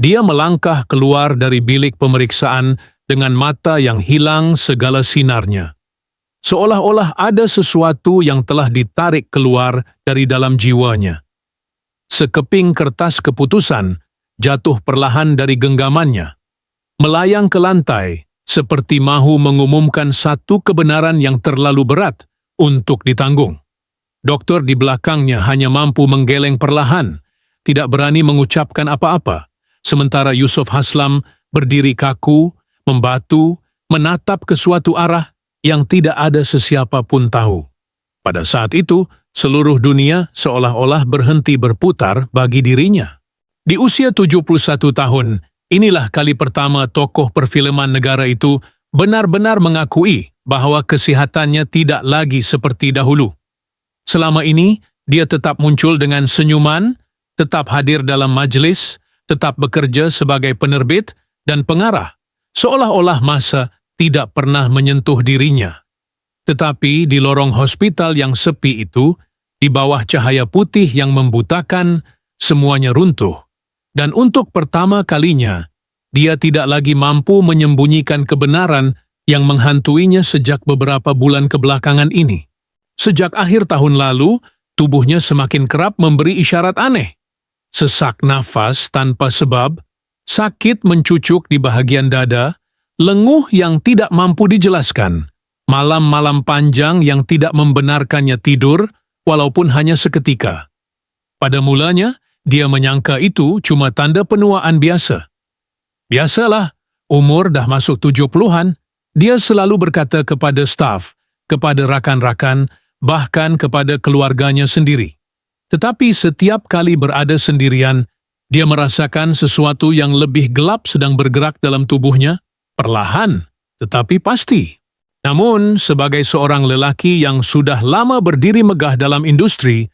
Dia melangkah keluar dari bilik pemeriksaan dengan mata yang hilang segala sinarnya. Seolah-olah ada sesuatu yang telah ditarik keluar dari dalam jiwanya. Sekeping kertas keputusan jatuh perlahan dari genggamannya, melayang ke lantai seperti mahu mengumumkan satu kebenaran yang terlalu berat untuk ditanggung. Dokter di belakangnya hanya mampu menggeleng perlahan, tidak berani mengucapkan apa-apa, sementara Yusuf Haslam berdiri kaku, membatu, menatap ke suatu arah yang tidak ada sesiapa pun tahu. Pada saat itu, seluruh dunia seolah-olah berhenti berputar bagi dirinya. Di usia 71 tahun, inilah kali pertama tokoh perfilman negara itu benar-benar mengakui bahwa kesehatannya tidak lagi seperti dahulu. Selama ini, dia tetap muncul dengan senyuman, tetap hadir dalam majelis, tetap bekerja sebagai penerbit dan pengarah, seolah-olah masa tidak pernah menyentuh dirinya. Tetapi di lorong hospital yang sepi itu, di bawah cahaya putih yang membutakan, semuanya runtuh. Dan untuk pertama kalinya, dia tidak lagi mampu menyembunyikan kebenaran yang menghantuinya sejak beberapa bulan kebelakangan ini. Sejak akhir tahun lalu, tubuhnya semakin kerap memberi isyarat aneh. Sesak nafas tanpa sebab, sakit mencucuk di bahagian dada, lenguh yang tidak mampu dijelaskan, malam-malam panjang yang tidak membenarkannya tidur, walaupun hanya seketika. Pada mulanya, dia menyangka itu cuma tanda penuaan biasa. Biasalah, umur dah masuk 70-an, dia selalu berkata kepada staf, kepada rakan-rakan, bahkan kepada keluarganya sendiri. Tetapi setiap kali berada sendirian, dia merasakan sesuatu yang lebih gelap sedang bergerak dalam tubuhnya, perlahan, tetapi pasti. Namun, sebagai seorang lelaki yang sudah lama berdiri megah dalam industri,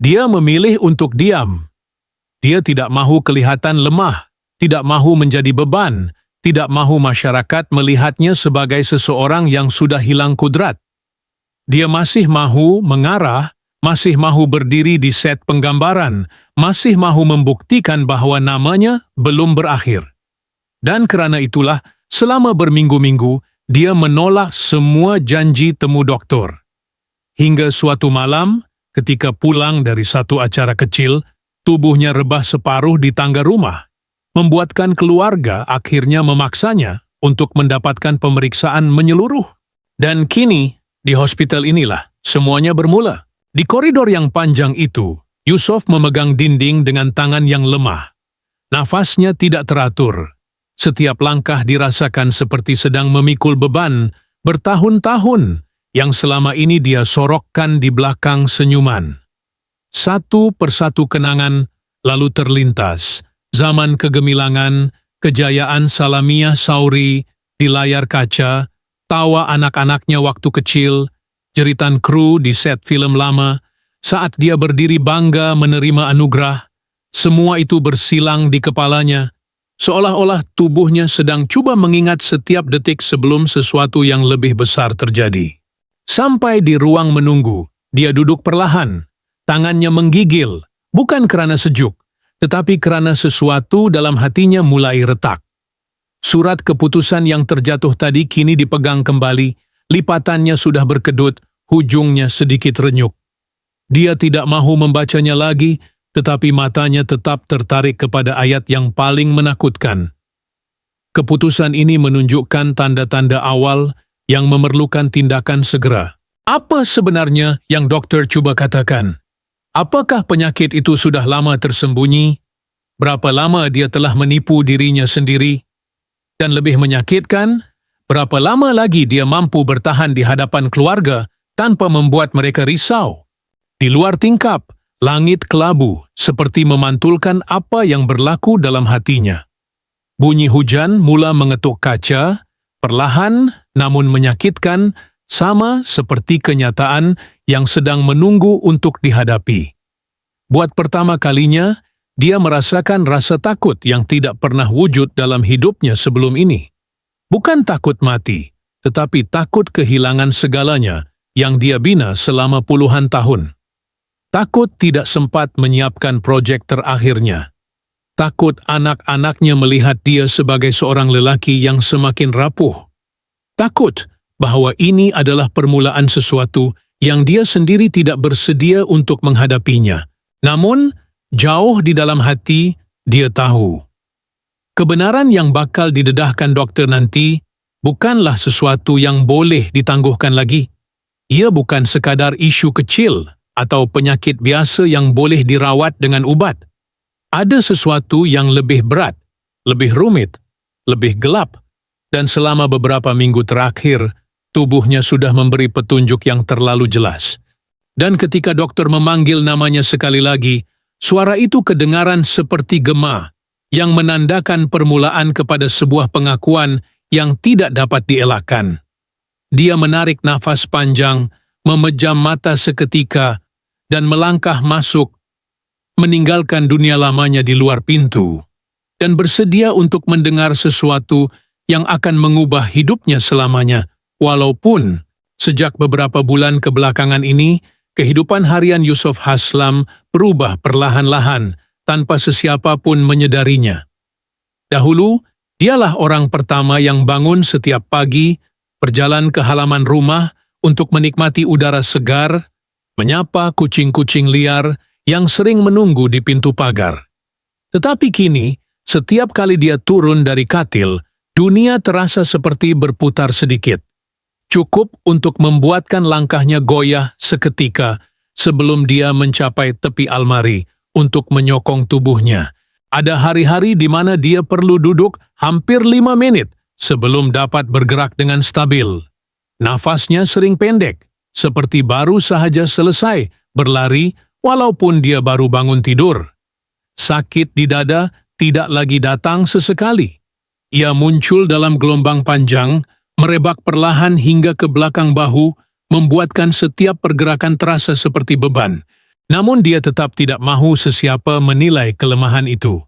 dia memilih untuk diam. Dia tidak mahu kelihatan lemah, tidak mahu menjadi beban, tidak mahu masyarakat melihatnya sebagai seseorang yang sudah hilang kudrat. Dia masih mahu mengarah, masih mahu berdiri di set penggambaran, masih mahu membuktikan bahwa namanya belum berakhir. Dan kerana itulah, selama berminggu-minggu, dia menolak semua janji temu doktor. Hingga suatu malam, ketika pulang dari satu acara kecil, tubuhnya rebah separuh di tangga rumah, membuatkan keluarga akhirnya memaksanya untuk mendapatkan pemeriksaan menyeluruh. Dan kini, di hospital inilah, semuanya bermula. Di koridor yang panjang itu, Yusuf memegang dinding dengan tangan yang lemah. Nafasnya tidak teratur. Setiap langkah dirasakan seperti sedang memikul beban bertahun-tahun yang selama ini dia sorokkan di belakang senyuman. Satu persatu kenangan lalu terlintas. Zaman kegemilangan, kejayaan Salamiyah Sauri di layar kaca, tawa anak-anaknya waktu kecil, jeritan kru di set film lama, saat dia berdiri bangga menerima anugerah, semua itu bersilang di kepalanya, seolah-olah tubuhnya sedang coba mengingat setiap detik sebelum sesuatu yang lebih besar terjadi. Sampai di ruang menunggu, dia duduk perlahan, tangannya menggigil, bukan kerana sejuk, tetapi kerana sesuatu dalam hatinya mulai retak. Surat keputusan yang terjatuh tadi kini dipegang kembali, lipatannya sudah berkedut, hujungnya sedikit renyuk. Dia tidak mahu membacanya lagi, tetapi matanya tetap tertarik kepada ayat yang paling menakutkan. Keputusan ini menunjukkan tanda-tanda awal yang memerlukan tindakan segera. Apa sebenarnya yang dokter cuba katakan? Apakah penyakit itu sudah lama tersembunyi? Berapa lama dia telah menipu dirinya sendiri? Dan lebih menyakitkan, berapa lama lagi dia mampu bertahan di hadapan keluarga tanpa membuat mereka risau? Di luar tingkap, langit kelabu seperti memantulkan apa yang berlaku dalam hatinya. Bunyi hujan mula mengetuk kaca, perlahan namun menyakitkan, sama seperti kenyataan yang sedang menunggu untuk dihadapi. Buat pertama kalinya, dia merasakan rasa takut yang tidak pernah wujud dalam hidupnya sebelum ini. Bukan takut mati, tetapi takut kehilangan segalanya yang dia bina selama puluhan tahun. Takut tidak sempat menyiapkan projek terakhirnya. takut anak-anaknya melihat dia sebagai seorang lelaki yang semakin rapuh. Takut bahwa ini adalah permulaan sesuatu yang dia sendiri tidak bersedia untuk menghadapinya. Namun, jauh di dalam hati, dia tahu. Kebenaran yang bakal didedahkan dokter nanti bukanlah sesuatu yang boleh ditangguhkan lagi. Ia bukan sekadar isu kecil atau penyakit biasa yang boleh dirawat dengan ubat. Ada sesuatu yang lebih berat, lebih rumit, lebih gelap, dan selama beberapa minggu terakhir, tubuhnya sudah memberi petunjuk yang terlalu jelas. Dan ketika dokter memanggil namanya sekali lagi, suara itu kedengaran seperti gema, yang menandakan permulaan kepada sebuah pengakuan yang tidak dapat dielakkan. Dia menarik nafas panjang, memejam mata seketika, dan melangkah masuk, meninggalkan dunia lamanya di luar pintu, dan bersedia untuk mendengar sesuatu yang akan mengubah hidupnya selamanya. Walaupun sejak beberapa bulan kebelakangan ini, kehidupan harian Yusuf Haslam berubah perlahan-lahan tanpa sesiapa pun menyadarinya. Dahulu, dialah orang pertama yang bangun setiap pagi, berjalan ke halaman rumah untuk menikmati udara segar, menyapa kucing-kucing liar yang sering menunggu di pintu pagar. Tetapi kini, setiap kali dia turun dari katil, dunia terasa seperti berputar sedikit. Cukup untuk membuatkan langkahnya goyah seketika sebelum dia mencapai tepi almari untuk menyokong tubuhnya. Ada hari-hari di mana dia perlu duduk hampir 5 menit sebelum dapat bergerak dengan stabil. Nafasnya sering pendek, seperti baru sahaja selesai berlari walaupun dia baru bangun tidur. Sakit di dada tidak lagi datang sesekali. Ia muncul dalam gelombang panjang, merebak perlahan hingga ke belakang bahu, membuatkan setiap pergerakan terasa seperti beban. Namun dia tetap tidak mahu sesiapa menilai kelemahan itu.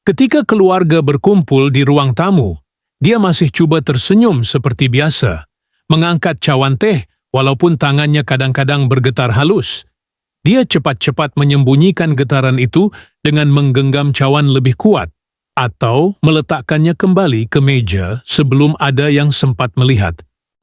Ketika keluarga berkumpul di ruang tamu, dia masih cuba tersenyum seperti biasa, mengangkat cawan teh walaupun tangannya kadang-kadang bergetar halus. Dia cepat-cepat menyembunyikan getaran itu dengan menggenggam cawan lebih kuat, atau meletakkannya kembali ke meja sebelum ada yang sempat melihat.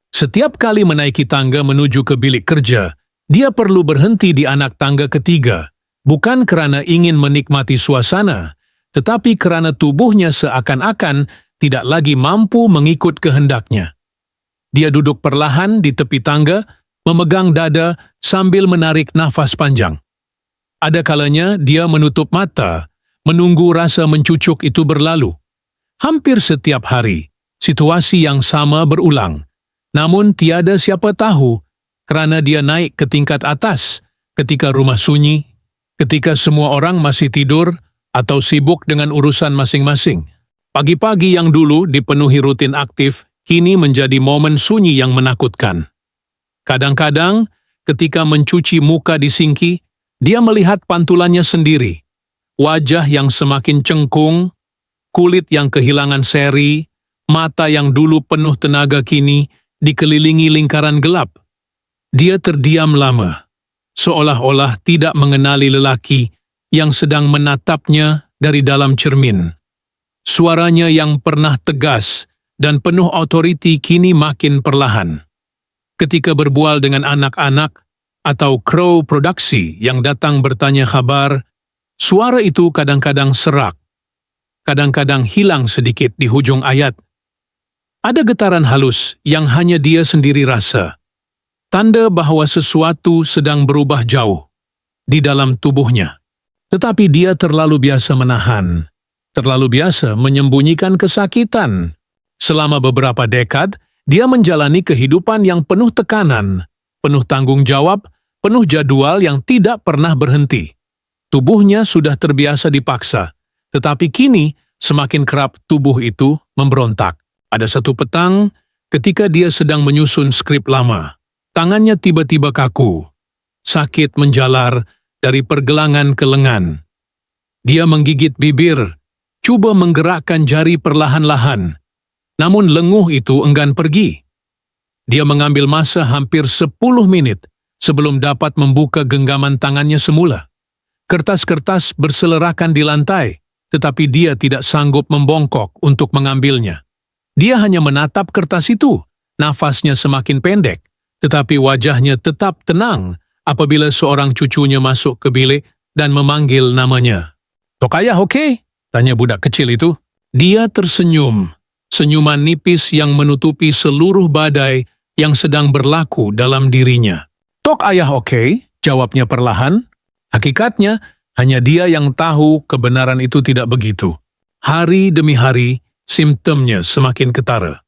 Setiap kali menaiki tangga menuju ke bilik kerja, dia perlu berhenti di anak tangga ketiga, bukan kerana ingin menikmati suasana, tetapi kerana tubuhnya seakan-akan tidak lagi mampu mengikut kehendaknya. Dia duduk perlahan di tepi tangga, memegang dada sambil menarik nafas panjang. Ada kalanya dia menutup mata, menunggu rasa mencucuk itu berlalu. Hampir setiap hari, situasi yang sama berulang. Namun tiada siapa tahu, kerana dia naik ke tingkat atas, ketika rumah sunyi, ketika semua orang masih tidur atau sibuk dengan urusan masing-masing. Pagi-pagi yang dulu dipenuhi rutin aktif, kini menjadi momen sunyi yang menakutkan. Kadang-kadang, ketika mencuci muka di sinki, dia melihat pantulannya sendiri. Wajah yang semakin cengkung, kulit yang kehilangan seri, mata yang dulu penuh tenaga kini dikelilingi lingkaran gelap. Dia terdiam lama, seolah-olah tidak mengenali lelaki yang sedang menatapnya dari dalam cermin. Suaranya yang pernah tegas dan penuh otoriti kini makin perlahan. Ketika berbual dengan anak-anak atau kru produksi yang datang bertanya kabar, suara itu kadang-kadang serak, kadang-kadang hilang sedikit di hujung ayat. Ada getaran halus yang hanya dia sendiri rasa, tanda bahwa sesuatu sedang berubah jauh di dalam tubuhnya. Tetapi dia terlalu biasa menahan, terlalu biasa menyembunyikan kesakitan. Selama beberapa dekad, dia menjalani kehidupan yang penuh tekanan, penuh tanggung jawab, penuh jadwal yang tidak pernah berhenti. Tubuhnya sudah terbiasa dipaksa, tetapi kini semakin kerap tubuh itu memberontak. Ada satu petang, ketika dia sedang menyusun skrip lama, tangannya tiba-tiba kaku. Sakit menjalar dari pergelangan ke lengan. Dia menggigit bibir, coba menggerakkan jari perlahan-lahan. Namun lenguh itu enggan pergi. Dia mengambil masa hampir 10 menit sebelum dapat membuka genggaman tangannya semula. Kertas-kertas berselerakan di lantai, tetapi dia tidak sanggup membongkok untuk mengambilnya. Dia hanya menatap kertas itu, nafasnya semakin pendek, tetapi wajahnya tetap tenang apabila seorang cucunya masuk ke bilik dan memanggil namanya. "Tok Ayah oke?" tanya budak kecil itu. Dia tersenyum, senyuman nipis yang menutupi seluruh badai yang sedang berlaku dalam dirinya. "Tok Ayah oke?" jawabnya perlahan. Hakikatnya, hanya dia yang tahu kebenaran itu tidak begitu. Hari demi hari, simptomnya semakin ketara.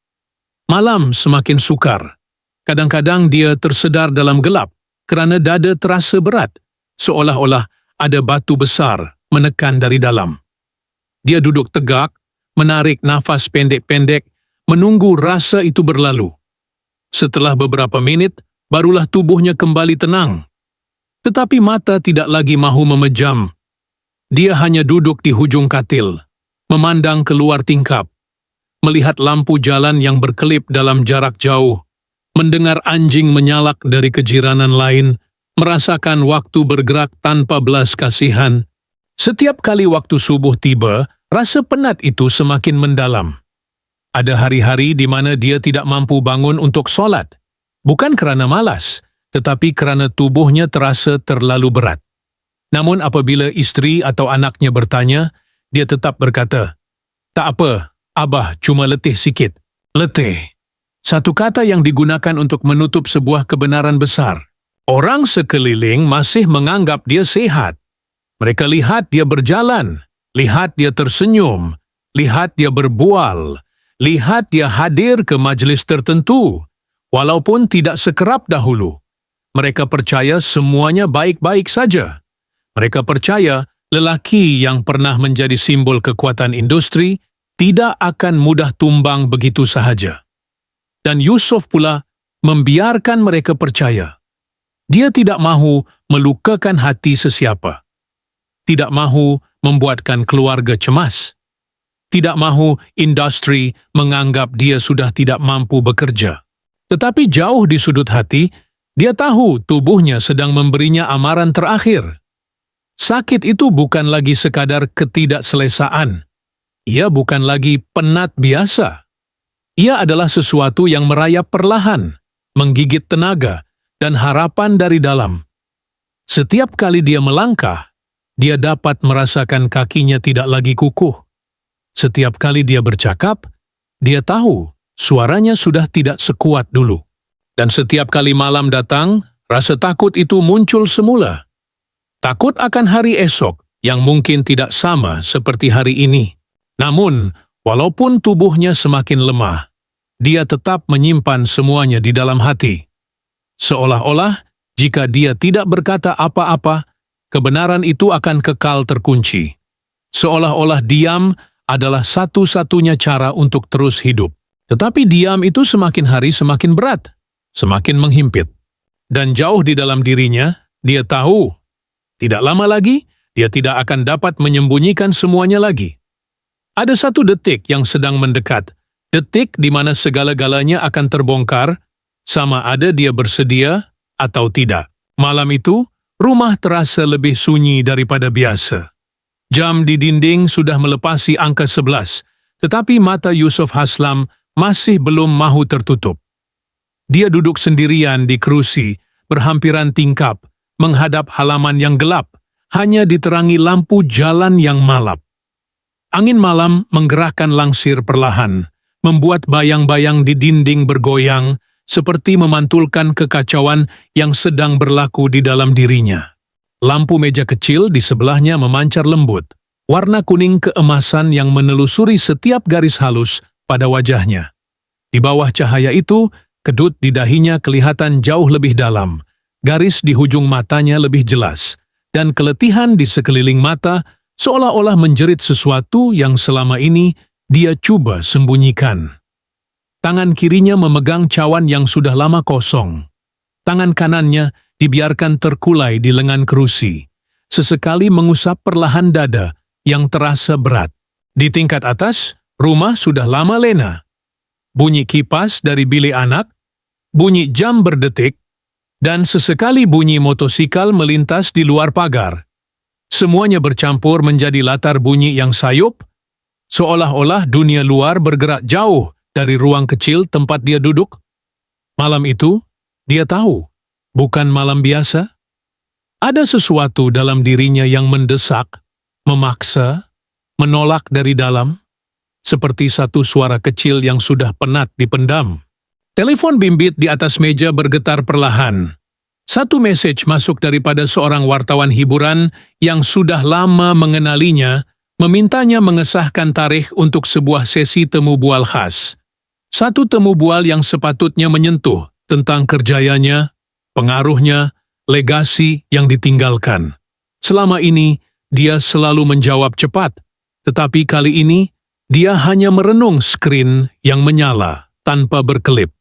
Malam semakin sukar. Kadang-kadang dia tersedar dalam gelap kerana dada terasa berat, seolah-olah ada batu besar menekan dari dalam. Dia duduk tegak, menarik nafas pendek-pendek, menunggu rasa itu berlalu. Setelah beberapa minit, barulah tubuhnya kembali tenang. Tetapi mata tidak lagi mahu memejam. Dia hanya duduk di hujung katil, memandang keluar tingkap, melihat lampu jalan yang berkelip dalam jarak jauh, mendengar anjing menyalak dari kejiranan lain, merasakan waktu bergerak tanpa belas kasihan. Setiap kali waktu subuh tiba, rasa penat itu semakin mendalam. Ada hari-hari di mana dia tidak mampu bangun untuk solat, bukan kerana malas, tetapi kerana tubuhnya terasa terlalu berat. Namun apabila isteri atau anaknya bertanya, dia tetap berkata, "Tak apa, Abah cuma letih sikit." Letih. Satu kata yang digunakan untuk menutup sebuah kebenaran besar. Orang sekeliling masih menganggap dia sehat. Mereka lihat dia berjalan, lihat dia tersenyum, lihat dia berbual, lihat dia hadir ke majlis tertentu, walaupun tidak sekerap dahulu. Mereka percaya semuanya baik-baik saja. Mereka percaya lelaki yang pernah menjadi simbol kekuatan industri tidak akan mudah tumbang begitu sahaja. Dan Yusuf pula membiarkan mereka percaya. Dia tidak mahu melukakan hati sesiapa. Tidak mahu membuatkan keluarga cemas. Tidak mahu industri menganggap dia sudah tidak mampu bekerja. Tetapi jauh di sudut hati, dia tahu tubuhnya sedang memberinya amaran terakhir. Sakit itu bukan lagi sekadar ketidakselesaan. Ia bukan lagi penat biasa. Ia adalah sesuatu yang merayap perlahan, menggigit tenaga dan harapan dari dalam. Setiap kali dia melangkah, dia dapat merasakan kakinya tidak lagi kukuh. Setiap kali dia bercakap, dia tahu suaranya sudah tidak sekuat dulu. Dan setiap kali malam datang, rasa takut itu muncul semula. Takut akan hari esok yang mungkin tidak sama seperti hari ini. Namun, walaupun tubuhnya semakin lemah, dia tetap menyimpan semuanya di dalam hati. Seolah-olah, jika dia tidak berkata apa-apa, kebenaran itu akan kekal terkunci. Seolah-olah diam adalah satu-satunya cara untuk terus hidup. Tetapi diam itu semakin hari semakin berat, semakin menghimpit. Dan jauh di dalam dirinya, dia tahu, tidak lama lagi, dia tidak akan dapat menyembunyikan semuanya lagi. Ada satu detik yang sedang mendekat, detik di mana segala-galanya akan terbongkar, sama ada dia bersedia atau tidak. Malam itu, rumah terasa lebih sunyi daripada biasa. Jam di dinding sudah melepasi angka 11, tetapi mata Yusuf Haslam masih belum mahu tertutup. Dia duduk sendirian di kerusi, berhampiran tingkap, menghadap halaman yang gelap, hanya diterangi lampu jalan yang malap. Angin malam menggerakkan langsir perlahan, membuat bayang-bayang di dinding bergoyang, seperti memantulkan kekacauan yang sedang berlaku di dalam dirinya. Lampu meja kecil di sebelahnya memancar lembut, warna kuning keemasan yang menelusuri setiap garis halus pada wajahnya. Di bawah cahaya itu, kedut di dahinya kelihatan jauh lebih dalam, garis di hujung matanya lebih jelas, dan keletihan di sekeliling mata seolah-olah menjerit sesuatu yang selama ini dia coba sembunyikan. Tangan kirinya memegang cawan yang sudah lama kosong. Tangan kanannya dibiarkan terkulai di lengan kerusi, sesekali mengusap perlahan dada yang terasa berat. Di tingkat atas, rumah sudah lama lena. Bunyi kipas dari bilik anak, bunyi jam berdetik, dan sesekali bunyi motosikal melintas di luar pagar. Semuanya bercampur menjadi latar bunyi yang sayup, seolah-olah dunia luar bergerak jauh dari ruang kecil tempat dia duduk. Malam itu, dia tahu, bukan malam biasa. Ada sesuatu dalam dirinya yang mendesak, memaksa, menolak dari dalam, seperti satu suara kecil yang sudah penat dipendam. Telepon bimbit di atas meja bergetar perlahan. Satu mesej masuk daripada seorang wartawan hiburan yang sudah lama mengenalinya, memintanya mengesahkan tarikh untuk sebuah sesi temu bual khas. Satu temu bual yang sepatutnya menyentuh tentang kerjayanya, pengaruhnya, legasi yang ditinggalkan. Selama ini, dia selalu menjawab cepat, tetapi kali ini, dia hanya merenung skrin yang menyala tanpa berkelip.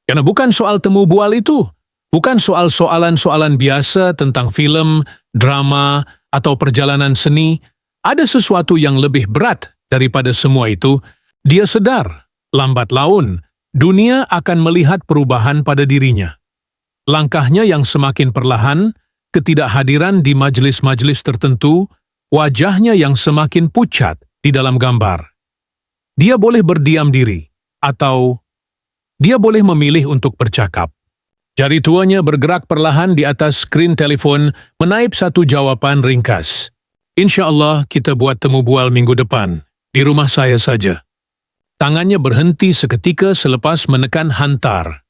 Karena bukan soal temu bual itu, bukan soal soalan-soalan biasa tentang film, drama, atau perjalanan seni, ada sesuatu yang lebih berat daripada semua itu. Dia sedar, lambat laun, dunia akan melihat perubahan pada dirinya. Langkahnya yang semakin perlahan, ketidakhadiran di majelis-majelis tertentu, wajahnya yang semakin pucat di dalam gambar. Dia boleh berdiam diri, atau dia boleh memilih untuk bercakap. Jari tuanya bergerak perlahan di atas skrin telepon, menaip satu jawaban ringkas. Insya Allah kita buat temu bual minggu depan, di rumah saya saja. Tangannya berhenti seketika selepas menekan hantar.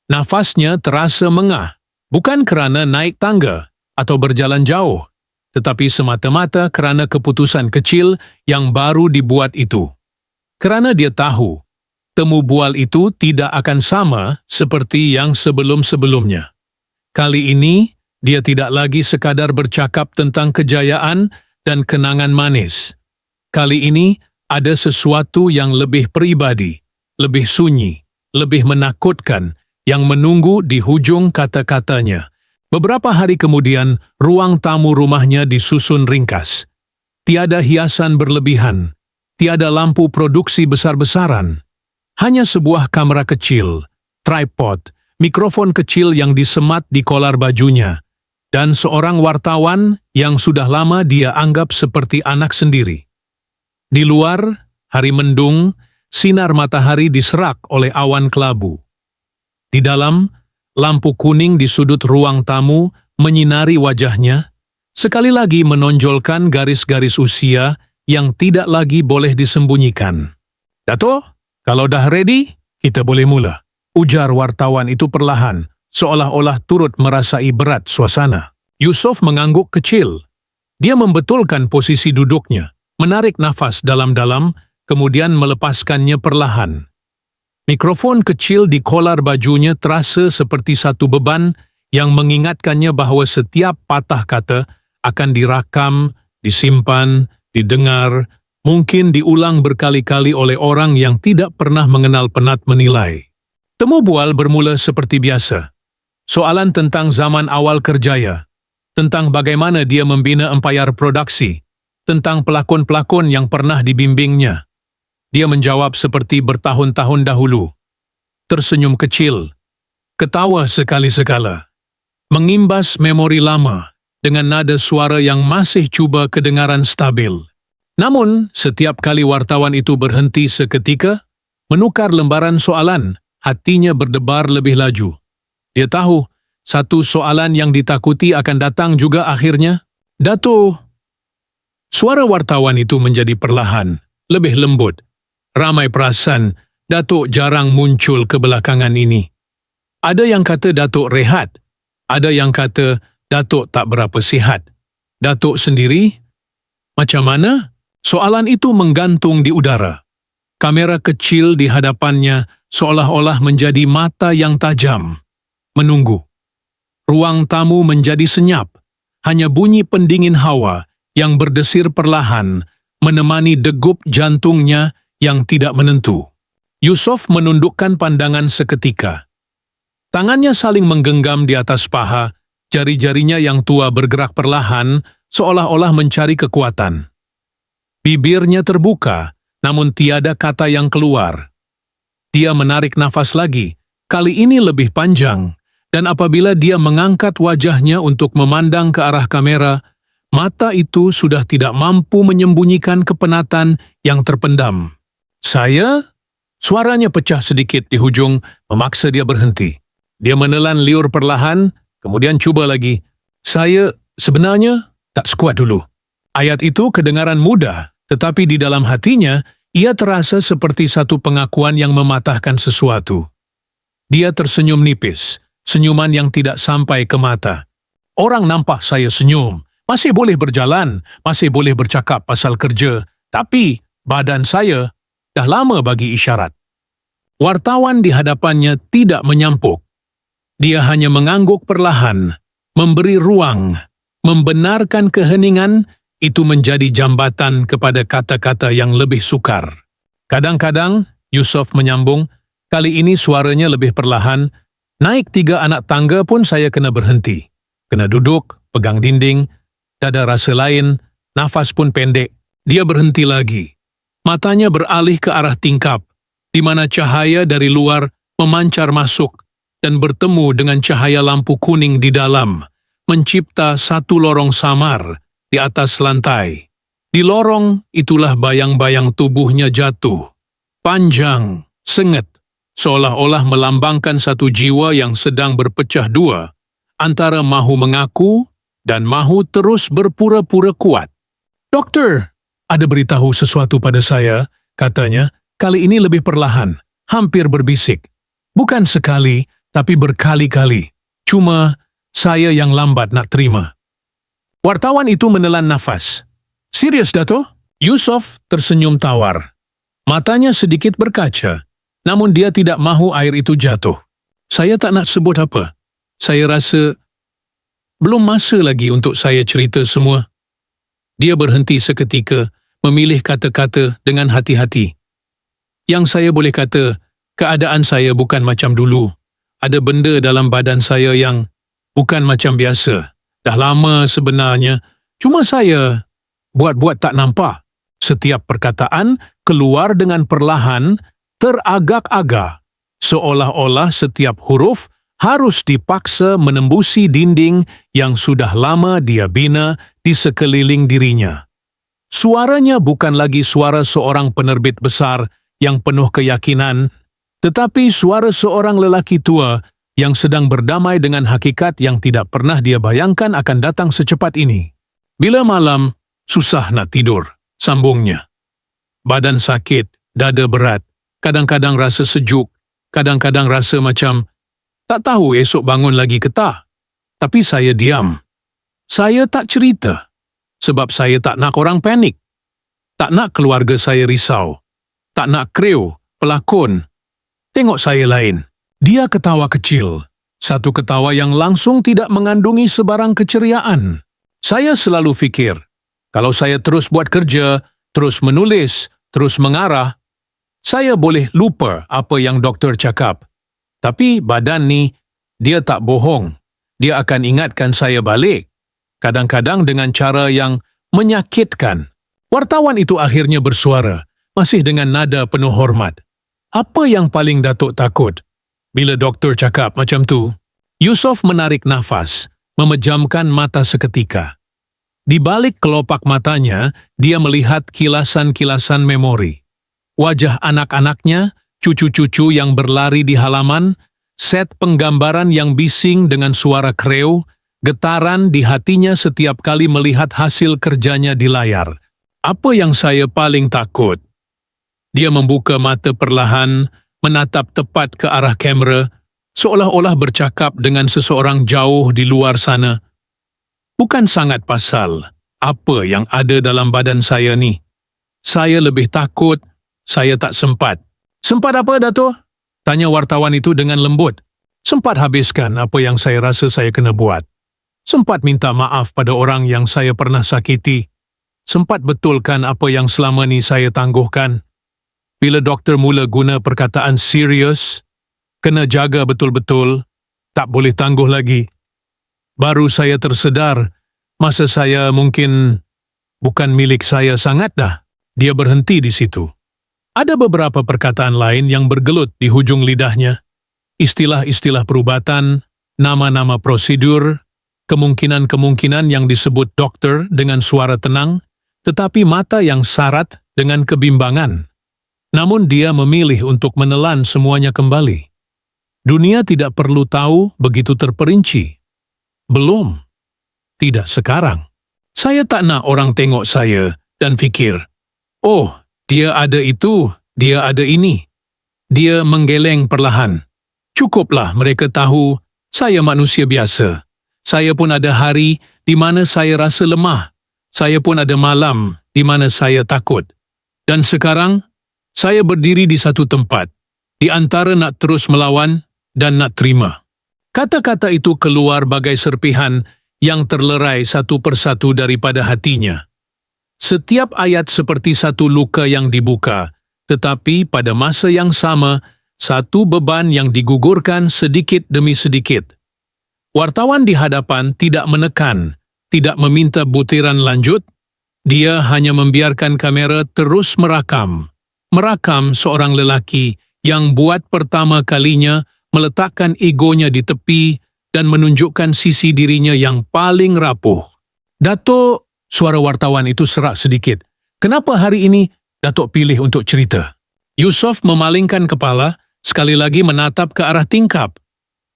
Nafasnya terasa mengah, bukan kerana naik tangga atau berjalan jauh, tetapi semata-mata kerana keputusan kecil yang baru dibuat itu. Kerana dia tahu, temu bual itu tidak akan sama seperti yang sebelum-sebelumnya. Kali ini, dia tidak lagi sekadar bercakap tentang kejayaan dan kenangan manis. Kali ini, ada sesuatu yang lebih pribadi, lebih sunyi, lebih menakutkan, yang menunggu di hujung kata-katanya. Beberapa hari kemudian, ruang tamu rumahnya disusun ringkas. Tiada hiasan berlebihan, tiada lampu produksi besar-besaran. Hanya sebuah kamera kecil, tripod, mikrofon kecil yang disemat di kolar bajunya, dan seorang wartawan yang sudah lama dia anggap seperti anak sendiri. Di luar, hari mendung, sinar matahari diserak oleh awan kelabu. Di dalam, lampu kuning di sudut ruang tamu menyinari wajahnya, sekali lagi menonjolkan garis-garis usia yang tidak lagi boleh disembunyikan. "Dato', kalau dah ready, kita boleh mula," ujar wartawan itu perlahan, seolah-olah turut merasai berat suasana. Yusuf mengangguk kecil. Dia membetulkan posisi duduknya, menarik nafas dalam-dalam, kemudian melepaskannya perlahan. Mikrofon kecil di kolar bajunya terasa seperti satu beban yang mengingatkannya bahawa setiap patah kata akan direkam, disimpan, didengar, mungkin diulang berkali-kali oleh orang yang tidak pernah mengenal penat menilai. Temu bual bermula seperti biasa. Soalan tentang zaman awal kerjaya, tentang bagaimana dia membina empayar produksi, tentang pelakon-pelakon yang pernah dibimbingnya. Dia menjawab seperti bertahun-tahun dahulu. Tersenyum kecil, ketawa sekali-sekala, mengimbas memori lama dengan nada suara yang masih cuba kedengaran stabil. Namun, setiap kali wartawan itu berhenti seketika, menukar lembaran soalan, hatinya berdebar lebih laju. Dia tahu, satu soalan yang ditakuti akan datang juga akhirnya. "Dato'." Suara wartawan itu menjadi perlahan, lebih lembut. Ramai perasan, Datuk jarang muncul kebelakangan ini. Ada yang kata Datuk rehat, ada yang kata Datuk tak berapa sihat. Datuk sendiri? Macam mana? Soalan itu menggantung di udara. Kamera kecil di hadapannya seolah-olah menjadi mata yang tajam. Menunggu. Ruang tamu menjadi senyap. Hanya bunyi pendingin hawa yang berdesir perlahan menemani degup jantungnya yang tidak menentu. Yusuf menundukkan pandangan seketika. Tangannya saling menggenggam di atas paha, jari-jarinya yang tua bergerak perlahan, seolah-olah mencari kekuatan. Bibirnya terbuka, namun tiada kata yang keluar. Dia menarik nafas lagi, kali ini lebih panjang, dan apabila dia mengangkat wajahnya untuk memandang ke arah kamera, Mata itu sudah tidak mampu menyembunyikan kepenatan yang terpendam. Suaranya pecah sedikit di hujung, memaksa dia berhenti. Dia menelan liur perlahan, kemudian cuba lagi. Saya sebenarnya tak sekuat dulu. Ayat itu kedengaran mudah, tetapi di dalam hatinya, ia terasa seperti satu pengakuan yang mematahkan sesuatu. Dia tersenyum nipis, senyuman yang tidak sampai ke mata. Orang nampak saya senyum. Masih boleh berjalan, masih boleh bercakap pasal kerja, tapi badan saya dah lama bagi isyarat. Wartawan di hadapannya tidak menyampuk. Dia hanya mengangguk perlahan, memberi ruang, membenarkan keheningan. Itu menjadi jambatan kepada kata-kata yang lebih sukar. Kadang-kadang, Yusof menyambung, kali ini suaranya lebih perlahan, naik 3 anak tangga pun saya kena berhenti. Kena duduk, pegang dinding, dada rasa lain, nafas pun pendek. Dia berhenti lagi. Matanya beralih ke arah tingkap, di mana cahaya dari luar memancar masuk dan bertemu dengan cahaya lampu kuning di dalam, mencipta satu lorong samar di atas lantai. Di lorong itulah bayang-bayang tubuhnya jatuh. Panjang, sengit, seolah-olah melambangkan satu jiwa yang sedang berpecah dua, antara mahu mengaku dan mahu terus berpura-pura kuat. Doktor, ada beritahu sesuatu pada saya, katanya, kali ini lebih perlahan, hampir berbisik. Bukan sekali, tapi berkali-kali. Cuma, saya yang lambat nak terima. Wartawan itu menelan nafas. Serius, Dato? Yusof tersenyum tawar. Matanya sedikit berkaca, namun dia tidak mahu air itu jatuh. Saya tak nak sebut apa. Saya rasa belum masa lagi untuk saya cerita semua. Dia berhenti seketika, memilih kata-kata dengan hati-hati. Yang saya boleh kata, keadaan saya bukan macam dulu. Ada benda dalam badan saya yang bukan macam biasa. Dah lama sebenarnya, cuma saya buat-buat tak nampak. Setiap perkataan keluar dengan perlahan, teragak-agak, seolah-olah setiap huruf harus dipaksa menembusi dinding yang sudah lama dia bina di sekeliling dirinya. Suaranya bukan lagi suara seorang penerbit besar yang penuh keyakinan, tetapi suara seorang lelaki tua yang sedang berdamai dengan hakikat yang tidak pernah dia bayangkan akan datang secepat ini. Bila malam, susah nak tidur, sambungnya. Badan sakit, dada berat, kadang-kadang rasa sejuk, kadang-kadang rasa macam tak tahu esok bangun lagi ke tak. Tapi saya diam. Saya tak cerita. Sebab saya tak nak orang panik. Tak nak keluarga saya risau. Tak nak kreu, pelakon. Tengok saya lain. Dia ketawa kecil. Satu ketawa yang langsung tidak mengandungi sebarang keceriaan. Saya selalu fikir, kalau saya terus buat kerja, terus menulis, terus mengarah, saya boleh lupa apa yang doktor cakap. Tapi badan ni, dia tak bohong. Dia akan ingatkan saya balik. Kadang-kadang dengan cara yang menyakitkan. Wartawan itu akhirnya bersuara, masih dengan nada penuh hormat. Apa yang paling Datuk takut? Bila doktor cakap macam tu, Yusof menarik nafas, memejamkan mata seketika. Di balik kelopak matanya, dia melihat kilasan-kilasan memori. Wajah anak-anaknya, cucu-cucu yang berlari di halaman, set penggambaran yang bising dengan suara kreu, getaran di hatinya setiap kali melihat hasil kerjanya di layar. Apa yang saya paling takut? Dia membuka mata perlahan, menatap tepat ke arah kamera, seolah-olah bercakap dengan seseorang jauh di luar sana. Bukan sangat pasal apa yang ada dalam badan saya ni. Saya lebih takut, saya tak sempat. Sempat apa, Dato'? Tanya wartawan itu dengan lembut. Sempat habiskan apa yang saya rasa saya kena buat. Sempat minta maaf pada orang yang saya pernah sakiti. Sempat betulkan apa yang selama ni saya tangguhkan. Bila doktor mula guna perkataan serius, kena jaga betul-betul, tak boleh tangguh lagi. Baru saya tersedar, masa saya mungkin bukan milik saya sangat dah. Dia berhenti di situ. Ada beberapa perkataan lain yang bergelut di hujung lidahnya. Istilah-istilah perubatan, nama-nama prosedur, kemungkinan-kemungkinan yang disebut dokter dengan suara tenang, tetapi mata yang sarat dengan kebimbangan. Namun dia memilih untuk menelan semuanya kembali. Dunia tidak perlu tahu begitu terperinci. Belum. Tidak sekarang. Saya tak nak orang tengok saya dan fikir, oh, dia ada itu, dia ada ini. Dia menggeleng perlahan. Cukuplah mereka tahu saya manusia biasa. Saya pun ada hari di mana saya rasa lemah. Saya pun ada malam di mana saya takut. Dan sekarang, saya berdiri di satu tempat, di antara nak terus melawan dan nak terima. Kata-kata itu keluar bagai serpihan yang terlerai satu persatu daripada hatinya. Setiap ayat seperti satu luka yang dibuka, tetapi pada masa yang sama, satu beban yang digugurkan sedikit demi sedikit. Wartawan di hadapan tidak menekan, tidak meminta butiran lanjut. Dia hanya membiarkan kamera terus merakam. Merakam seorang lelaki yang buat pertama kalinya meletakkan egonya di tepi dan menunjukkan sisi dirinya yang paling rapuh. Datuk, suara wartawan itu serak sedikit. Kenapa hari ini Datuk pilih untuk cerita? Yusof memalingkan kepala, sekali lagi menatap ke arah tingkap.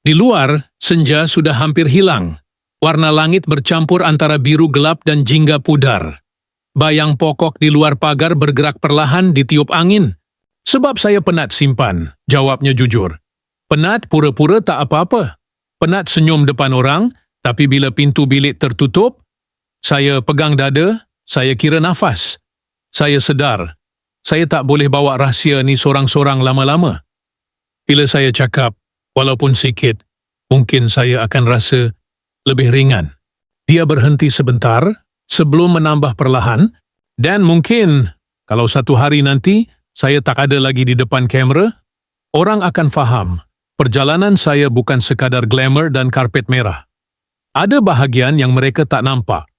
Di luar, senja sudah hampir hilang. Warna langit bercampur antara biru gelap dan jingga pudar. Bayang pokok di luar pagar bergerak perlahan ditiup angin. Sebab saya penat simpan, jawabnya jujur. Penat pura-pura tak apa-apa. Penat senyum depan orang, tapi bila pintu bilik tertutup, saya pegang dada, saya kira nafas. Saya sedar, saya tak boleh bawa rahsia ni sorang-sorang lama-lama. Bila saya cakap, walaupun sikit, mungkin saya akan rasa lebih ringan. Dia berhenti sebentar sebelum menambah perlahan, dan mungkin kalau satu hari nanti saya tak ada lagi di depan kamera, orang akan faham perjalanan saya bukan sekadar glamour dan karpet merah. Ada bahagian yang mereka tak nampak.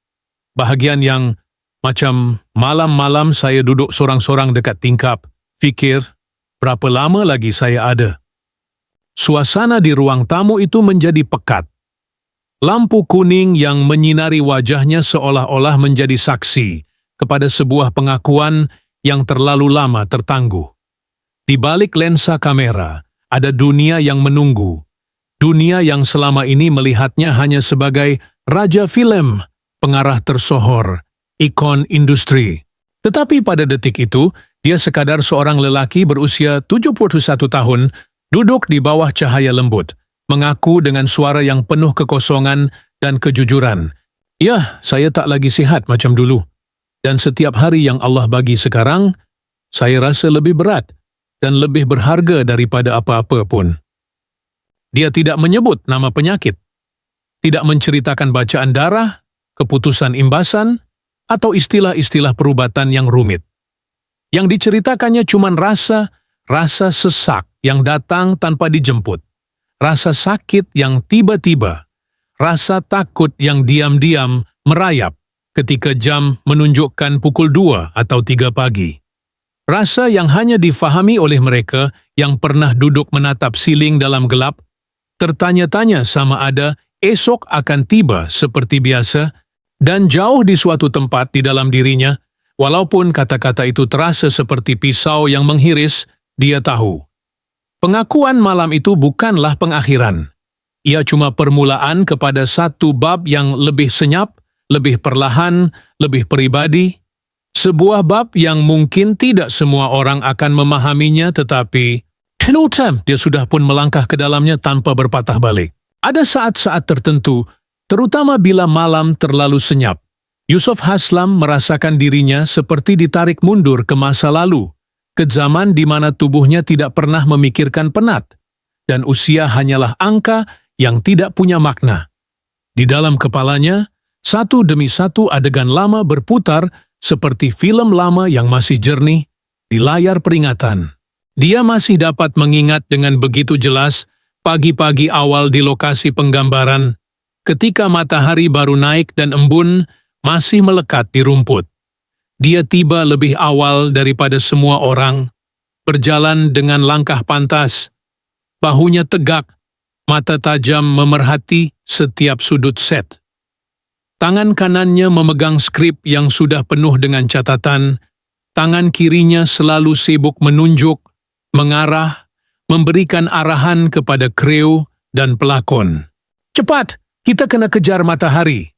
Bahagian yang macam malam-malam saya duduk sorang-sorang dekat tingkap, fikir berapa lama lagi saya ada. Suasana di ruang tamu itu menjadi pekat. Lampu kuning yang menyinari wajahnya seolah-olah menjadi saksi kepada sebuah pengakuan yang terlalu lama tertangguh. Di balik lensa kamera, ada dunia yang menunggu. Dunia yang selama ini melihatnya hanya sebagai raja filem, pengarah tersohor, ikon industri. Tetapi pada detik itu, dia sekadar seorang lelaki berusia 71 tahun, duduk di bawah cahaya lembut, mengaku dengan suara yang penuh kekosongan dan kejujuran. Ya, saya tak lagi sihat macam dulu. Dan setiap hari yang Allah bagi sekarang, saya rasa lebih berat dan lebih berharga daripada apa-apa pun. Dia tidak menyebut nama penyakit, tidak menceritakan bacaan darah, keputusan imbasan, atau istilah-istilah perubatan yang rumit. Yang diceritakannya cuma rasa sesak yang datang tanpa dijemput, rasa sakit yang tiba-tiba, rasa takut yang diam-diam merayap ketika jam menunjukkan pukul 2 atau 3 pagi. Rasa yang hanya difahami oleh mereka yang pernah duduk menatap siling dalam gelap, tertanya-tanya sama ada esok akan tiba seperti biasa, dan jauh di suatu tempat di dalam dirinya, walaupun kata-kata itu terasa seperti pisau yang menghiris, dia tahu. Pengakuan malam itu bukanlah pengakhiran. Ia cuma permulaan kepada satu bab yang lebih senyap, lebih perlahan, lebih pribadi. Sebuah bab yang mungkin tidak semua orang akan memahaminya, tetapi hello time, dia sudah pun melangkah ke dalamnya tanpa berpatah balik. Ada saat-saat tertentu, terutama bila malam terlalu senyap, Yusof Haslam merasakan dirinya seperti ditarik mundur ke masa lalu, ke zaman di mana tubuhnya tidak pernah memikirkan penat, dan usia hanyalah angka yang tidak punya makna. Di dalam kepalanya, satu demi satu adegan lama berputar seperti film lama yang masih jernih di layar peringatan. Dia masih dapat mengingat dengan begitu jelas pagi-pagi awal di lokasi penggambaran, ketika matahari baru naik dan embun masih melekat di rumput. Dia tiba lebih awal daripada semua orang, berjalan dengan langkah pantas, bahunya tegak, mata tajam memerhati setiap sudut set. Tangan kanannya memegang skrip yang sudah penuh dengan catatan, tangan kirinya selalu sibuk menunjuk, mengarah, memberikan arahan kepada kreu dan pelakon. "Cepat, kita kena kejar matahari."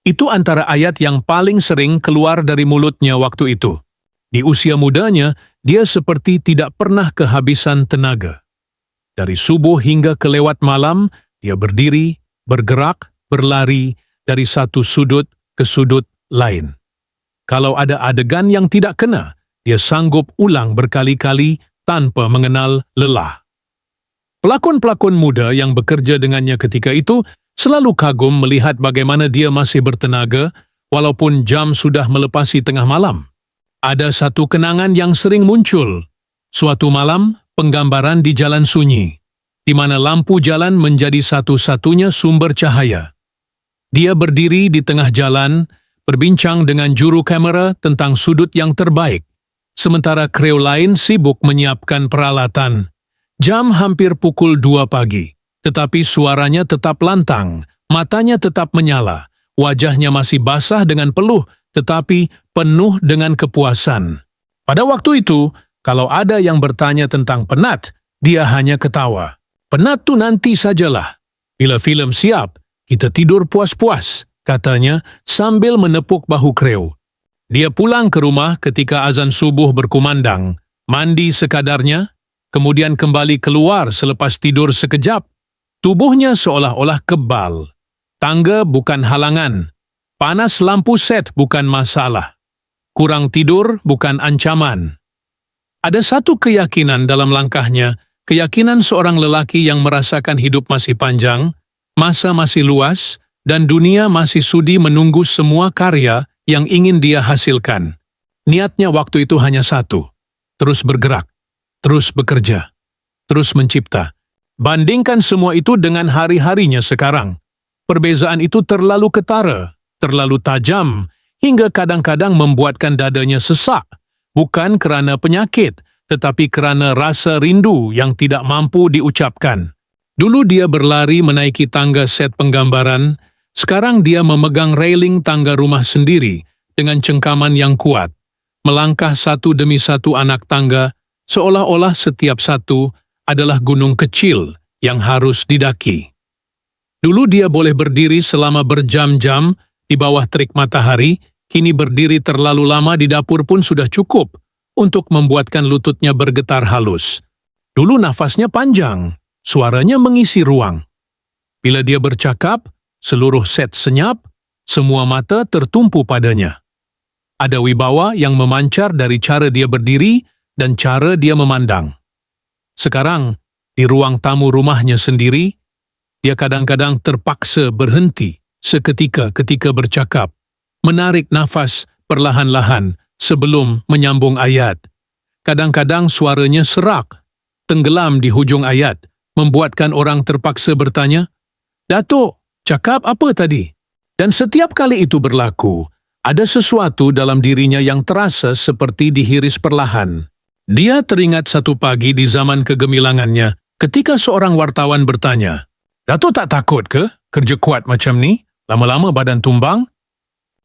Itu antara ayat yang paling sering keluar dari mulutnya waktu itu. Di usia mudanya, dia seperti tidak pernah kehabisan tenaga. Dari subuh hingga ke lewat malam, dia berdiri, bergerak, berlari dari satu sudut ke sudut lain. Kalau ada adegan yang tidak kena, dia sanggup ulang berkali-kali tanpa mengenal lelah. Pelakon-pelakon muda yang bekerja dengannya ketika itu selalu kagum melihat bagaimana dia masih bertenaga walaupun jam sudah melepasi tengah malam. Ada satu kenangan yang sering muncul. Suatu malam, penggambaran di jalan sunyi, di mana lampu jalan menjadi satu-satunya sumber cahaya. Dia berdiri di tengah jalan, berbincang dengan juru kamera tentang sudut yang terbaik, sementara kreu lain sibuk menyiapkan peralatan. Jam hampir pukul 2 pagi, tetapi suaranya tetap lantang, matanya tetap menyala, wajahnya masih basah dengan peluh, tetapi penuh dengan kepuasan. Pada waktu itu, kalau ada yang bertanya tentang penat, dia hanya ketawa. "Penat tuh nanti sajalah. Bila film siap, kita tidur puas-puas," katanya sambil menepuk bahu kreu. Dia pulang ke rumah ketika azan subuh berkumandang, mandi sekadarnya, kemudian kembali keluar selepas tidur sekejap. Tubuhnya seolah-olah kebal. Tangga bukan halangan. Panas lampu set bukan masalah. Kurang tidur bukan ancaman. Ada satu keyakinan dalam langkahnya, keyakinan seorang lelaki yang merasakan hidup masih panjang, masa masih luas, dan dunia masih sudi menunggu semua karya yang ingin dia hasilkan. Niatnya waktu itu hanya satu, terus bergerak, terus bekerja, terus mencipta. Bandingkan semua itu dengan hari-harinya sekarang. Perbezaan itu terlalu ketara, terlalu tajam, hingga kadang-kadang membuatkan dadanya sesak, bukan kerana penyakit, tetapi kerana rasa rindu yang tidak mampu diucapkan. Dulu dia berlari menaiki tangga set penggambaran, sekarang dia memegang railing tangga rumah sendiri dengan cengkaman yang kuat, melangkah satu demi satu anak tangga, seolah-olah setiap satu adalah gunung kecil yang harus didaki. Dulu dia boleh berdiri selama berjam-jam di bawah terik matahari, kini berdiri terlalu lama di dapur pun sudah cukup untuk membuatkan lututnya bergetar halus. Dulu nafasnya panjang, suaranya mengisi ruang. Bila dia bercakap, seluruh set senyap, semua mata tertumpu padanya. Ada wibawa yang memancar dari cara dia berdiri dan cara dia memandang. Sekarang, di ruang tamu rumahnya sendiri, dia kadang-kadang terpaksa berhenti seketika ketika bercakap, menarik nafas perlahan-lahan sebelum menyambung ayat. Kadang-kadang suaranya serak, tenggelam di hujung ayat, membuatkan orang terpaksa bertanya, "Datuk, cakap apa tadi?" Dan setiap kali itu berlaku, ada sesuatu dalam dirinya yang terasa seperti dihiris perlahan. Dia teringat satu pagi di zaman kegemilangannya, ketika seorang wartawan bertanya, "Datuk tak takut ke kerja kuat macam ni? Lama-lama badan tumbang?"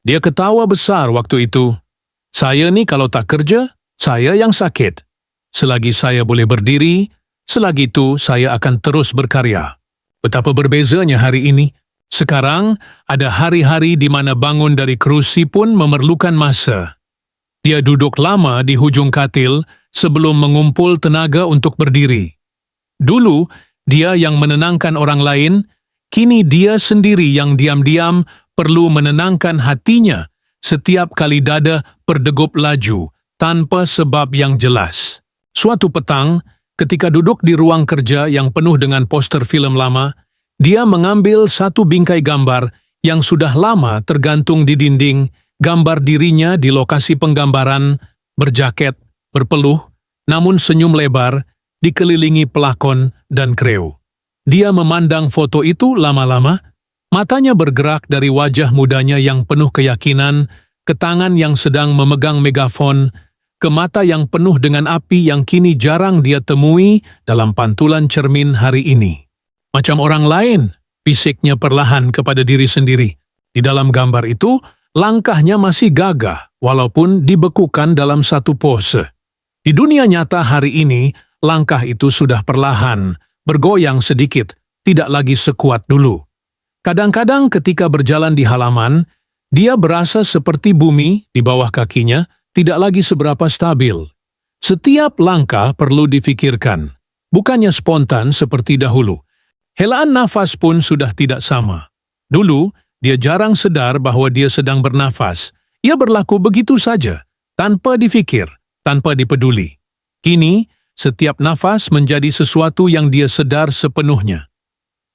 Dia ketawa besar waktu itu. "Saya ni kalau tak kerja, saya yang sakit. Selagi saya boleh berdiri, selagi itu saya akan terus berkarya." Betapa berbezanya hari ini. Sekarang ada hari-hari di mana bangun dari kerusi pun memerlukan masa. Dia duduk lama di hujung katil sebelum mengumpul tenaga untuk berdiri. Dulu, dia yang menenangkan orang lain, kini dia sendiri yang diam-diam perlu menenangkan hatinya setiap kali dada berdegup laju tanpa sebab yang jelas. Suatu petang, ketika duduk di ruang kerja yang penuh dengan poster filem lama, dia mengambil satu bingkai gambar yang sudah lama tergantung di dinding, gambar dirinya di lokasi penggambaran, berjaket, berpeluh, namun senyum lebar, dikelilingi pelakon dan kreu. Dia memandang foto itu lama-lama, matanya bergerak dari wajah mudanya yang penuh keyakinan, ke tangan yang sedang memegang megafon, ke mata yang penuh dengan api yang kini jarang dia temui dalam pantulan cermin hari ini. Macam orang lain, bisiknya perlahan kepada diri sendiri. Di dalam gambar itu, langkahnya masih gagah walaupun dibekukan dalam satu pose. Di dunia nyata hari ini, langkah itu sudah perlahan, bergoyang sedikit, tidak lagi sekuat dulu. Kadang-kadang ketika berjalan di halaman, dia berasa seperti bumi di bawah kakinya tidak lagi seberapa stabil. Setiap langkah perlu difikirkan, bukannya spontan seperti dahulu. Helaan nafas pun sudah tidak sama. Dulu, dia jarang sadar bahwa dia sedang bernafas. Ia berlaku begitu saja, tanpa dipikir, tanpa dipeduli. Kini, setiap nafas menjadi sesuatu yang dia sadar sepenuhnya.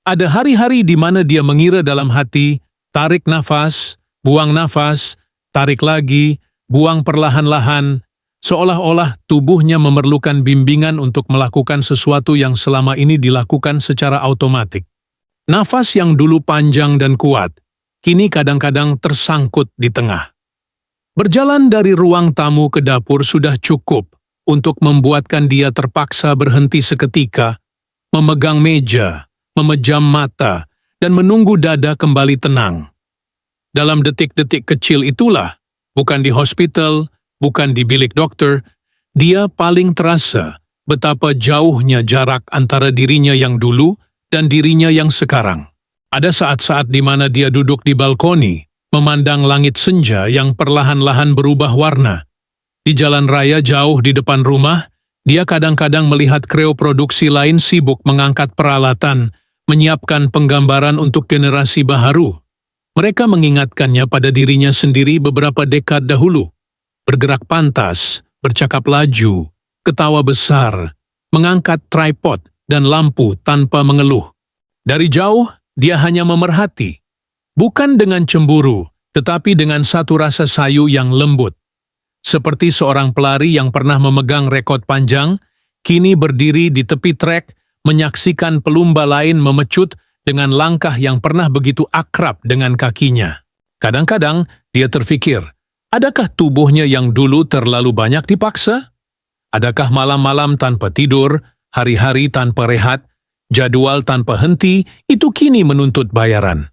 Ada hari-hari di mana dia mengira dalam hati, tarik nafas, buang nafas, tarik lagi, buang perlahan-lahan, seolah-olah tubuhnya memerlukan bimbingan untuk melakukan sesuatu yang selama ini dilakukan secara otomatik. Nafas yang dulu panjang dan kuat, kini kadang-kadang tersangkut di tengah. Berjalan dari ruang tamu ke dapur sudah cukup untuk membuatkan dia terpaksa berhenti seketika, memegang meja, memejam mata, dan menunggu dada kembali tenang. Dalam detik-detik kecil itulah, bukan di hospital, bukan di bilik dokter, dia paling terasa betapa jauhnya jarak antara dirinya yang dulu dan dirinya yang sekarang. Ada saat-saat di mana dia duduk di balkoni, memandang langit senja yang perlahan-lahan berubah warna. Di jalan raya jauh di depan rumah, dia kadang-kadang melihat kreo produksi lain sibuk mengangkat peralatan, menyiapkan penggambaran untuk generasi baharu. Mereka mengingatkannya pada dirinya sendiri beberapa dekad dahulu. Bergerak pantas, bercakap laju, ketawa besar, mengangkat tripod dan lampu tanpa mengeluh. Dari jauh, dia hanya memerhati, bukan dengan cemburu, tetapi dengan satu rasa sayu yang lembut. Seperti seorang pelari yang pernah memegang rekod panjang, kini berdiri di tepi trek, menyaksikan pelumba lain memecut dengan langkah yang pernah begitu akrab dengan kakinya. Kadang-kadang, dia terfikir, adakah tubuhnya yang dulu terlalu banyak dipaksa? Adakah malam-malam tanpa tidur, hari-hari tanpa rehat, jadwal tanpa henti, itu kini menuntut bayaran.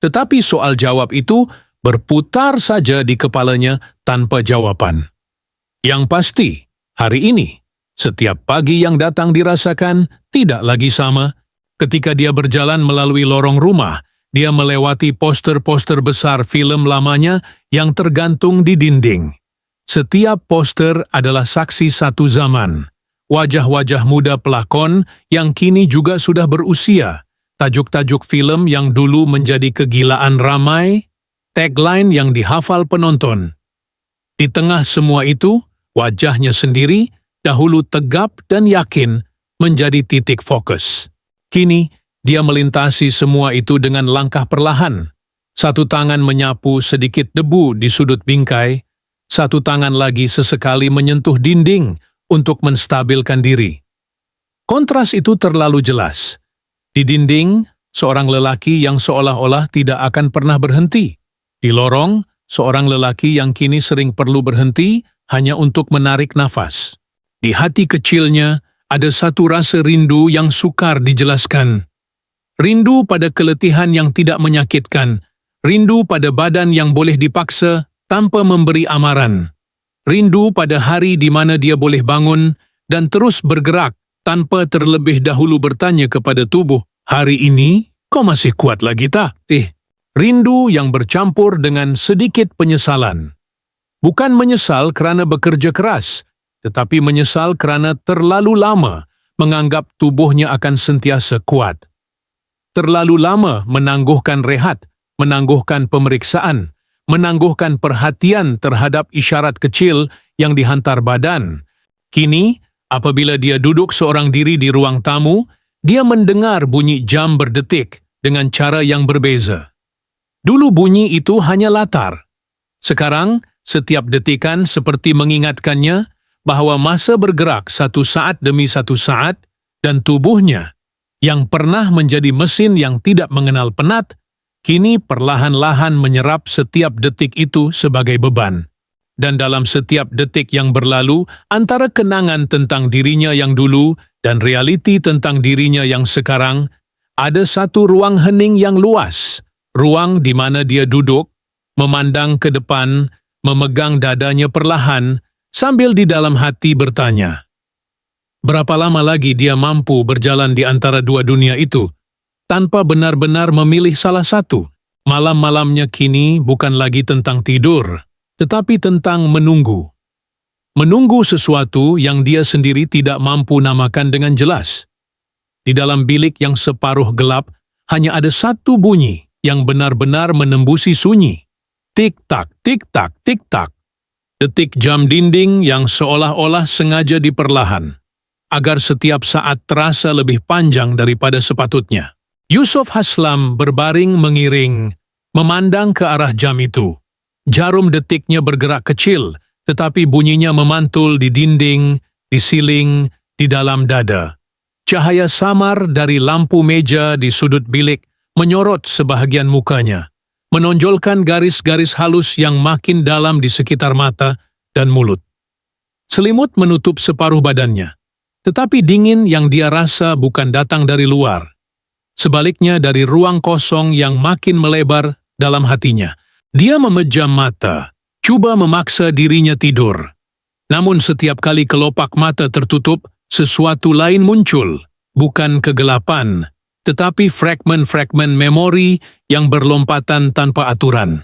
Tetapi soal jawab itu berputar saja di kepalanya tanpa jawaban. Yang pasti, hari ini, setiap pagi yang datang dirasakan tidak lagi sama. Ketika dia berjalan melalui lorong rumah, dia melewati poster-poster besar film lamanya yang tergantung di dinding. Setiap poster adalah saksi satu zaman. Wajah-wajah muda pelakon yang kini juga sudah berusia, tajuk-tajuk film yang dulu menjadi kegilaan ramai, tagline yang dihafal penonton. Di tengah semua itu, wajahnya sendiri, dahulu tegap dan yakin, menjadi titik fokus. Kini, dia melintasi semua itu dengan langkah perlahan. Satu tangan menyapu sedikit debu di sudut bingkai, satu tangan lagi sesekali menyentuh dinding, untuk menstabilkan diri. Kontras itu terlalu jelas. Di dinding, seorang lelaki yang seolah-olah tidak akan pernah berhenti. Di lorong, seorang lelaki yang kini sering perlu berhenti hanya untuk menarik nafas. Di hati kecilnya, ada satu rasa rindu yang sukar dijelaskan. Rindu pada keletihan yang tidak menyakitkan, rindu pada badan yang boleh dipaksa tanpa memberi amaran. Rindu pada hari di mana dia boleh bangun dan terus bergerak tanpa terlebih dahulu bertanya kepada tubuh, hari ini kau masih kuat lagi tak? Rindu yang bercampur dengan sedikit penyesalan. Bukan menyesal kerana bekerja keras, tetapi menyesal kerana terlalu lama menganggap tubuhnya akan sentiasa kuat. Terlalu lama menangguhkan rehat, menangguhkan pemeriksaan, menangguhkan perhatian terhadap isyarat kecil yang dihantar badan. Kini, apabila dia duduk seorang diri di ruang tamu, dia mendengar bunyi jam berdetik dengan cara yang berbeza. Dulu bunyi itu hanya latar. Sekarang, setiap detikan seperti mengingatkannya bahwa masa bergerak satu saat demi satu saat dan tubuhnya, yang pernah menjadi mesin yang tidak mengenal penat, kini perlahan-lahan menyerap setiap detik itu sebagai beban. Dan dalam setiap detik yang berlalu, antara kenangan tentang dirinya yang dulu dan realiti tentang dirinya yang sekarang, ada satu ruang hening yang luas, ruang di mana dia duduk, memandang ke depan, memegang dadanya perlahan, sambil di dalam hati bertanya, berapa lama lagi dia mampu berjalan di antara dua dunia itu, tanpa benar-benar memilih salah satu? Malam-malamnya kini bukan lagi tentang tidur, tetapi tentang menunggu. Menunggu sesuatu yang dia sendiri tidak mampu namakan dengan jelas. Di dalam bilik yang separuh gelap, hanya ada satu bunyi yang benar-benar menembusi sunyi. Tik-tak, tik-tak, tik-tak. Detik jam dinding yang seolah-olah sengaja diperlahan, agar setiap saat terasa lebih panjang daripada sepatutnya. Yusuf Haslam berbaring mengiring, memandang ke arah jam itu. Jarum detiknya bergerak kecil, tetapi bunyinya memantul di dinding, di siling, di dalam dada. Cahaya samar dari lampu meja di sudut bilik menyorot sebahagian mukanya, menonjolkan garis-garis halus yang makin dalam di sekitar mata dan mulut. Selimut menutup separuh badannya, tetapi dingin yang dia rasa bukan datang dari luar. Sebaliknya dari ruang kosong yang makin melebar dalam hatinya. Dia memejam mata, coba memaksa dirinya tidur. Namun setiap kali kelopak mata tertutup, sesuatu lain muncul, bukan kegelapan, tetapi fragmen-fragmen memori yang berlompatan tanpa aturan.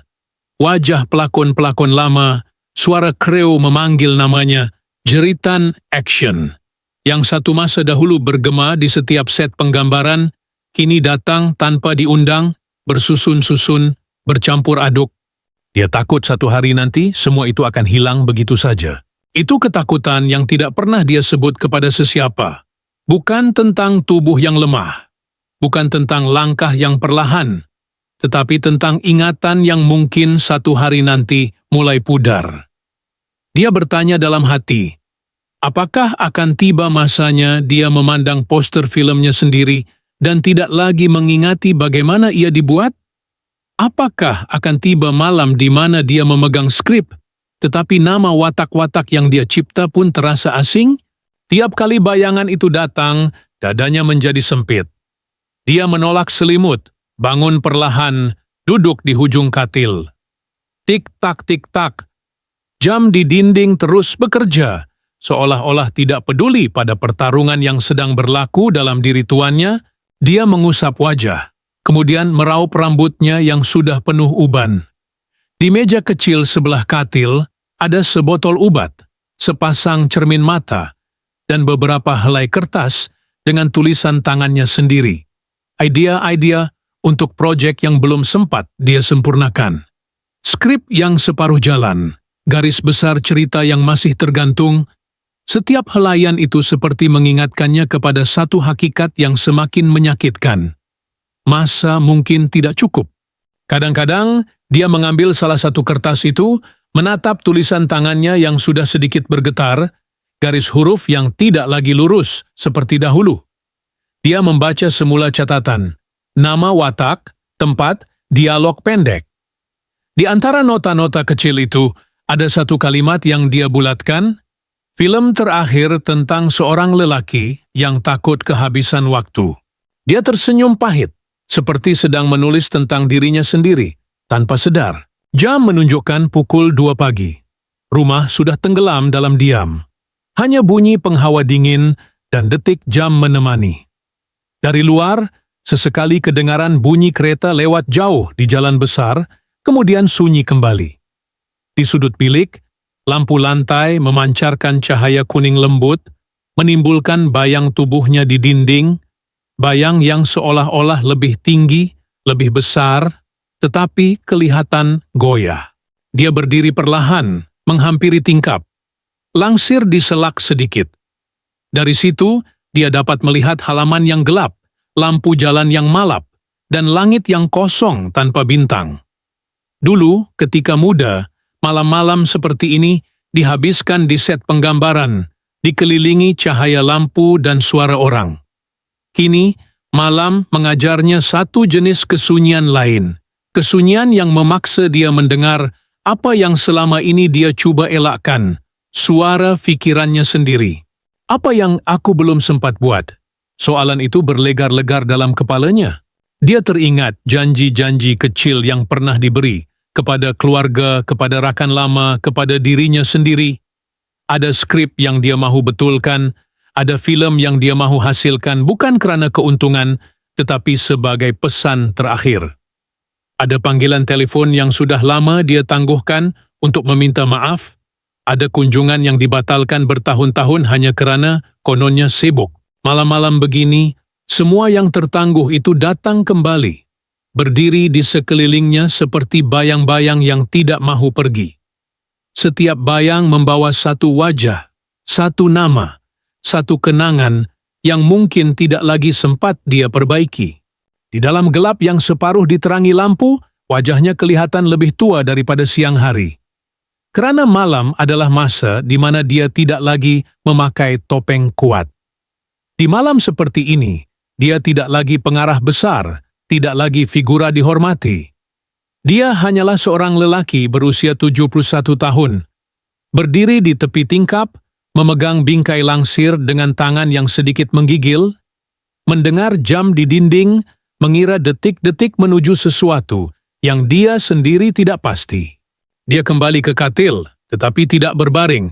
Wajah pelakon-pelakon lama, suara kreo memanggil namanya, jeritan action. Yang satu masa dahulu bergema di setiap set penggambaran, kini datang tanpa diundang, bersusun-susun, bercampur aduk. Dia takut satu hari nanti semua itu akan hilang begitu saja. Itu ketakutan yang tidak pernah dia sebut kepada sesiapa. Bukan tentang tubuh yang lemah, bukan tentang langkah yang perlahan, tetapi tentang ingatan yang mungkin satu hari nanti mulai pudar. Dia bertanya dalam hati, apakah akan tiba masanya dia memandang poster filmnya sendiri dan tidak lagi mengingati bagaimana ia dibuat? Apakah akan tiba malam di mana dia memegang skrip, tetapi nama watak-watak yang dia cipta pun terasa asing? Tiap kali bayangan itu datang, dadanya menjadi sempit. Dia menolak selimut, bangun perlahan, duduk di hujung katil. Tik-tak, tik-tak. Jam di dinding terus bekerja, seolah-olah tidak peduli pada pertarungan yang sedang berlaku dalam diri tuannya. Dia mengusap wajah, kemudian meraup rambutnya yang sudah penuh uban. Di meja kecil sebelah katil, ada sebotol ubat, sepasang cermin mata, dan beberapa helai kertas dengan tulisan tangannya sendiri. Idea-idea untuk proyek yang belum sempat dia sempurnakan. Skrip yang separuh jalan, garis besar cerita yang masih tergantung. Setiap helaian itu seperti mengingatkannya kepada satu hakikat yang semakin menyakitkan. Masa mungkin tidak cukup. Kadang-kadang, dia mengambil salah satu kertas itu, menatap tulisan tangannya yang sudah sedikit bergetar, garis huruf yang tidak lagi lurus seperti dahulu. Dia membaca semula catatan, nama watak, tempat, dialog pendek. Di antara nota-nota kecil itu, ada satu kalimat yang dia bulatkan, film terakhir tentang seorang lelaki yang takut kehabisan waktu. Dia tersenyum pahit, seperti sedang menulis tentang dirinya sendiri, tanpa sadar. Jam menunjukkan pukul 2 pagi. Rumah sudah tenggelam dalam diam. Hanya bunyi penghawa dingin dan detik jam menemani. Dari luar, sesekali kedengaran bunyi kereta lewat jauh di jalan besar, kemudian sunyi kembali. Di sudut bilik, lampu lantai memancarkan cahaya kuning lembut, menimbulkan bayang tubuhnya di dinding, bayang yang seolah-olah lebih tinggi, lebih besar, tetapi kelihatan goyah. Dia berdiri perlahan, menghampiri tingkap. Langsir diselak sedikit. Dari situ, dia dapat melihat halaman yang gelap, lampu jalan yang malap, dan langit yang kosong tanpa bintang. Dulu, ketika muda, malam-malam seperti ini dihabiskan di set penggambaran, dikelilingi cahaya lampu dan suara orang. Kini, malam mengajarnya satu jenis kesunyian lain, kesunyian yang memaksa dia mendengar apa yang selama ini dia coba elakkan, suara pikirannya sendiri. Apa yang aku belum sempat buat? Soalan itu berlegar-legar dalam kepalanya. Dia teringat janji-janji kecil yang pernah diberi kepada keluarga, kepada rakan lama, kepada dirinya sendiri. Ada skrip yang dia mahu betulkan, ada filem yang dia mahu hasilkan bukan kerana keuntungan, tetapi sebagai pesan terakhir. Ada panggilan telefon yang sudah lama dia tangguhkan untuk meminta maaf, ada kunjungan yang dibatalkan bertahun-tahun hanya kerana kononnya sibuk. Malam-malam begini, semua yang tertangguh itu datang kembali, berdiri di sekelilingnya seperti bayang-bayang yang tidak mahu pergi. Setiap bayang membawa satu wajah, satu nama, satu kenangan yang mungkin tidak lagi sempat dia perbaiki. Di dalam gelap yang separuh diterangi lampu, wajahnya kelihatan lebih tua daripada siang hari. Kerana malam adalah masa di mana dia tidak lagi memakai topeng kuat. Di malam seperti ini, dia tidak lagi pengarah besar, tidak lagi figura dihormati. Dia hanyalah seorang lelaki berusia 71 tahun, berdiri di tepi tingkap, memegang bingkai langsir dengan tangan yang sedikit menggigil, mendengar jam di dinding, mengira detik-detik menuju sesuatu yang dia sendiri tidak pasti. Dia kembali ke katil, tetapi tidak berbaring.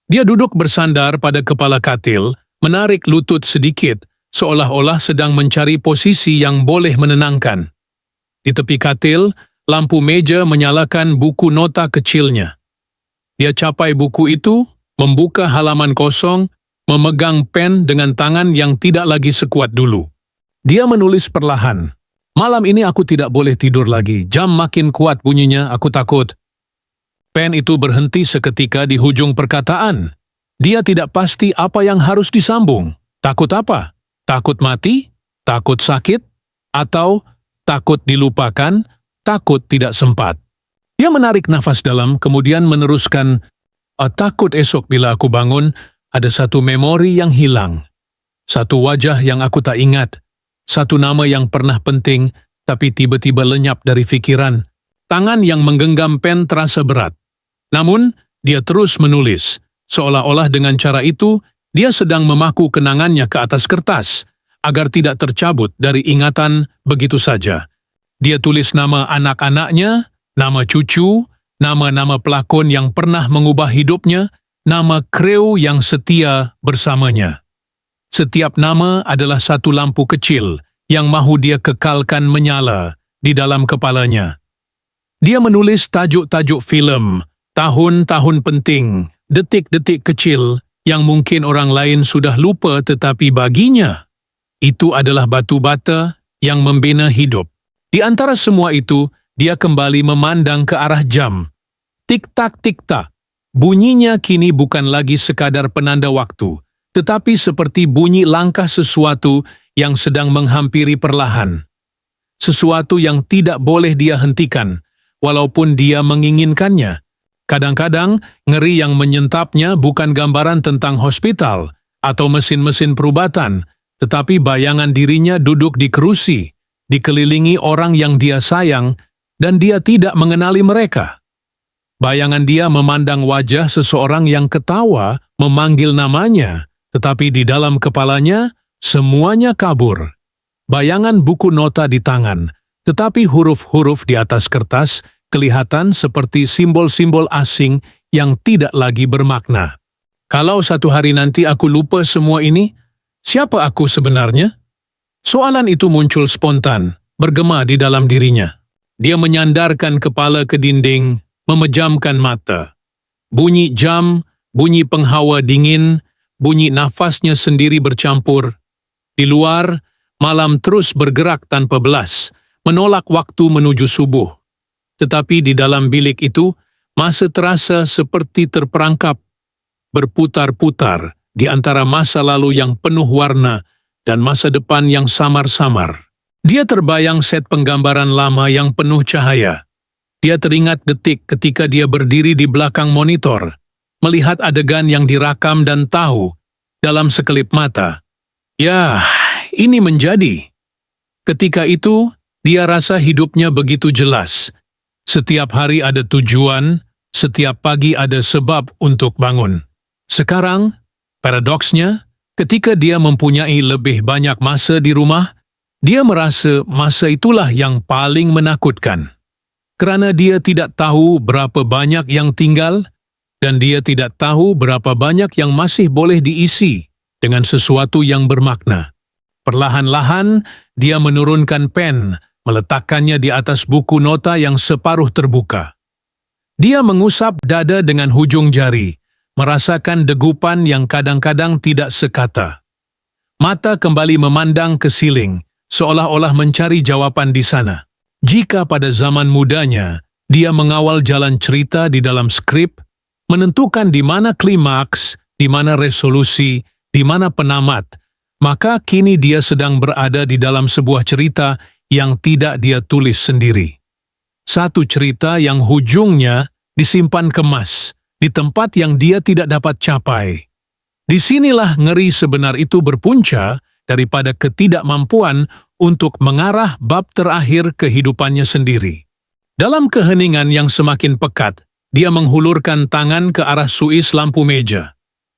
Dia duduk bersandar pada kepala katil, menarik lutut sedikit, seolah-olah sedang mencari posisi yang boleh menenangkan. Di tepi katil, lampu meja menyalakan buku nota kecilnya. Dia capai buku itu, membuka halaman kosong, memegang pen dengan tangan yang tidak lagi sekuat dulu. Dia menulis perlahan. Malam ini aku tidak boleh tidur lagi, jam makin kuat bunyinya, aku takut. Pen itu berhenti seketika di hujung perkataan. Dia tidak pasti apa yang harus disambung. Takut apa? Takut mati? Takut sakit? Atau takut dilupakan? Takut tidak sempat? Dia menarik nafas dalam, kemudian meneruskan, takut esok bila aku bangun, ada satu memori yang hilang. Satu wajah yang aku tak ingat. Satu nama yang pernah penting, tapi tiba-tiba lenyap dari fikiran. Tangan yang menggenggam pen terasa berat. Namun, dia terus menulis. Seolah-olah dengan cara itu, dia sedang memaku kenangannya ke atas kertas, agar tidak tercabut dari ingatan begitu saja. Dia tulis nama anak-anaknya, nama cucu, nama-nama pelakon yang pernah mengubah hidupnya, nama kreu yang setia bersamanya. Setiap nama adalah satu lampu kecil yang mahu dia kekalkan menyala di dalam kepalanya. Dia menulis tajuk-tajuk filem, tahun-tahun penting, detik-detik kecil yang mungkin orang lain sudah lupa tetapi baginya, itu adalah batu bata yang membina hidup. Di antara semua itu, dia kembali memandang ke arah jam. Tik-tak, tik-tak. Bunyinya kini bukan lagi sekadar penanda waktu, tetapi seperti bunyi langkah sesuatu yang sedang menghampiri perlahan. Sesuatu yang tidak boleh dia hentikan, walaupun dia menginginkannya. Kadang-kadang, ngeri yang menyentapnya bukan gambaran tentang hospital atau mesin-mesin perubatan, tetapi bayangan dirinya duduk di kerusi, dikelilingi orang yang dia sayang, dan dia tidak mengenali mereka. Bayangan dia memandang wajah seseorang yang ketawa memanggil namanya, tetapi di dalam kepalanya semuanya kabur. Bayangan buku nota di tangan, tetapi huruf-huruf di atas kertas kelihatan seperti simbol-simbol asing yang tidak lagi bermakna. Kalau satu hari nanti aku lupa semua ini, siapa aku sebenarnya? Soalan itu muncul spontan, bergema di dalam dirinya. Dia menyandarkan kepala ke dinding, memejamkan mata. Bunyi jam, bunyi penghawa dingin, bunyi nafasnya sendiri bercampur. Di luar, malam terus bergerak tanpa belas, menolak waktu menuju subuh. Tetapi di dalam bilik itu, masa terasa seperti terperangkap, berputar-putar di antara masa lalu yang penuh warna dan masa depan yang samar-samar. Dia terbayang set penggambaran lama yang penuh cahaya. Dia teringat detik ketika dia berdiri di belakang monitor, melihat adegan yang dirakam dan tahu, dalam sekelip mata, ya, ini menjadi. Ketika itu, dia rasa hidupnya begitu jelas. Setiap hari ada tujuan, setiap pagi ada sebab untuk bangun. Sekarang, paradoksnya, ketika dia mempunyai lebih banyak masa di rumah, Dia merasa masa itulah yang paling menakutkan. Kerana dia tidak tahu berapa banyak yang tinggal dan dia tidak tahu berapa banyak yang masih boleh diisi dengan sesuatu yang bermakna. Perlahan-lahan, dia menurunkan pen, meletakkannya di atas buku nota yang separuh terbuka. Dia mengusap dada dengan hujung jari, merasakan degupan yang kadang-kadang tidak sekata. Mata kembali memandang ke siling, seolah-olah mencari jawapan di sana. Jika pada zaman mudanya, dia mengawal jalan cerita di dalam skrip, menentukan di mana klimaks, di mana resolusi, di mana penamat, maka kini dia sedang berada di dalam sebuah cerita yang tidak dia tulis sendiri. Satu cerita yang hujungnya disimpan kemas, di tempat yang dia tidak dapat capai. Disinilah ngeri sebenar itu berpunca daripada ketidakmampuan untuk mengarah bab terakhir kehidupannya sendiri. Dalam keheningan yang semakin pekat, dia menghulurkan tangan ke arah suis lampu meja.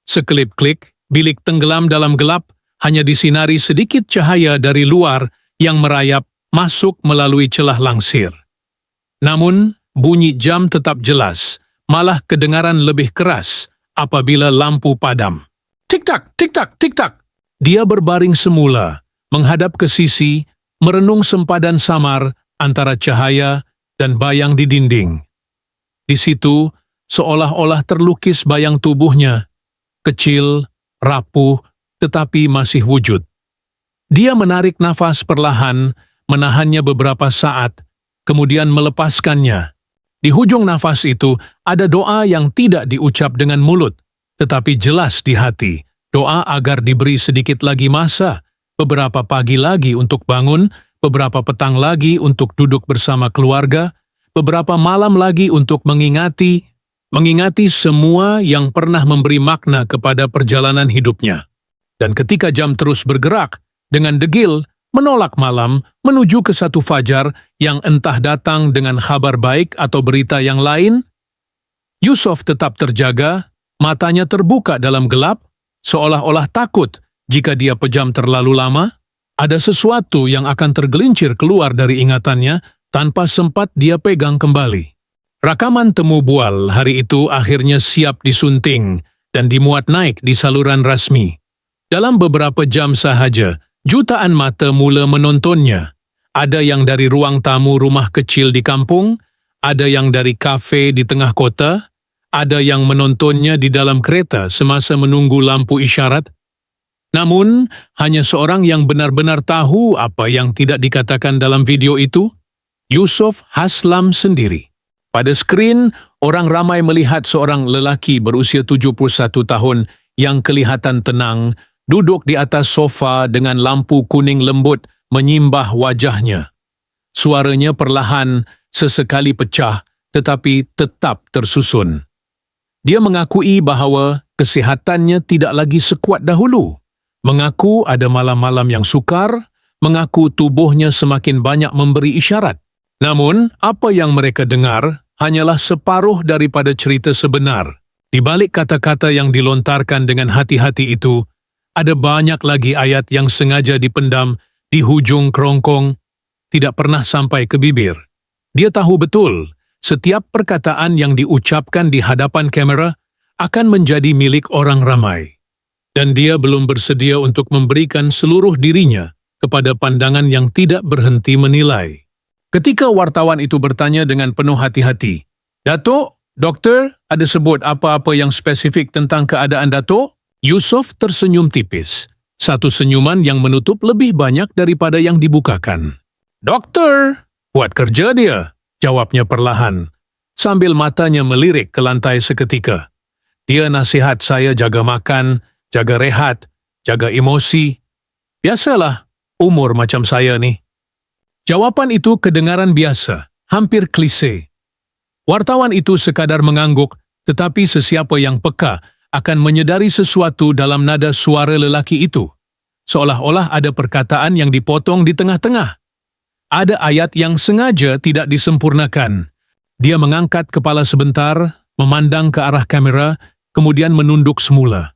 Sekelip klik, bilik tenggelam dalam gelap, hanya disinari sedikit cahaya dari luar yang merayap masuk melalui celah langsir. Namun, bunyi jam tetap jelas, malah kedengaran lebih keras apabila lampu padam. Tik-tak, tik-tak, tik-tak. Dia berbaring semula, menghadap ke sisi, merenung sempadan samar antara cahaya dan bayang di dinding. Di situ, seolah-olah terlukis bayang tubuhnya, kecil, rapuh, tetapi masih wujud. Dia menarik nafas perlahan, menahannya beberapa saat, kemudian melepaskannya. Di hujung nafas itu ada doa yang tidak diucap dengan mulut, tetapi jelas di hati. Doa agar diberi sedikit lagi masa, beberapa pagi lagi untuk bangun, beberapa petang lagi untuk duduk bersama keluarga, beberapa malam lagi untuk mengingati semua yang pernah memberi makna kepada perjalanan hidupnya. Dan ketika jam terus bergerak, dengan degil, menolak malam, menuju ke satu fajar yang entah datang dengan kabar baik atau berita yang lain, Yusuf tetap terjaga, matanya terbuka dalam gelap, seolah-olah takut jika dia pejam terlalu lama, ada sesuatu yang akan tergelincir keluar dari ingatannya tanpa sempat dia pegang kembali. Rakaman temu bual hari itu akhirnya siap disunting dan dimuat naik di saluran rasmi. Dalam beberapa jam sahaja, jutaan mata mula menontonnya. Ada yang dari ruang tamu rumah kecil di kampung, ada yang dari kafe di tengah kota, ada yang menontonnya di dalam kereta semasa menunggu lampu isyarat. Namun, hanya seorang yang benar-benar tahu apa yang tidak dikatakan dalam video itu, Yusuf Haslam sendiri. Pada skrin, orang ramai melihat seorang lelaki berusia 71 tahun yang kelihatan tenang, duduk di atas sofa dengan lampu kuning lembut menyimbah wajahnya. Suaranya perlahan, sesekali pecah, tetapi tetap tersusun. Dia mengakui bahawa kesihatannya tidak lagi sekuat dahulu. Mengaku ada malam-malam yang sukar, mengaku tubuhnya semakin banyak memberi isyarat. Namun, apa yang mereka dengar hanyalah separuh daripada cerita sebenar. Di balik kata-kata yang dilontarkan dengan hati-hati itu, ada banyak lagi ayat yang sengaja dipendam di hujung kerongkong, tidak pernah sampai ke bibir. Dia tahu betul, setiap perkataan yang diucapkan di hadapan kamera akan menjadi milik orang ramai. Dan dia belum bersedia untuk memberikan seluruh dirinya kepada pandangan yang tidak berhenti menilai. Ketika wartawan itu bertanya dengan penuh hati-hati, "Datuk, doktor, ada sebut apa-apa yang spesifik tentang keadaan Datuk?" Yusuf tersenyum tipis, satu senyuman yang menutup lebih banyak daripada yang dibukakan. "Doktor, buat kerja dia," jawabnya perlahan, sambil matanya melirik ke lantai seketika. "Dia nasihat saya jaga makan, jaga rehat, jaga emosi. Biasalah, umur macam saya ni." Jawapan itu kedengaran biasa, hampir klise. Wartawan itu sekadar mengangguk, tetapi sesiapa yang peka akan menyedari sesuatu dalam nada suara lelaki itu. Seolah-olah ada perkataan yang dipotong di tengah-tengah. Ada ayat yang sengaja tidak disempurnakan. Dia mengangkat kepala sebentar, memandang ke arah kamera, kemudian menunduk semula.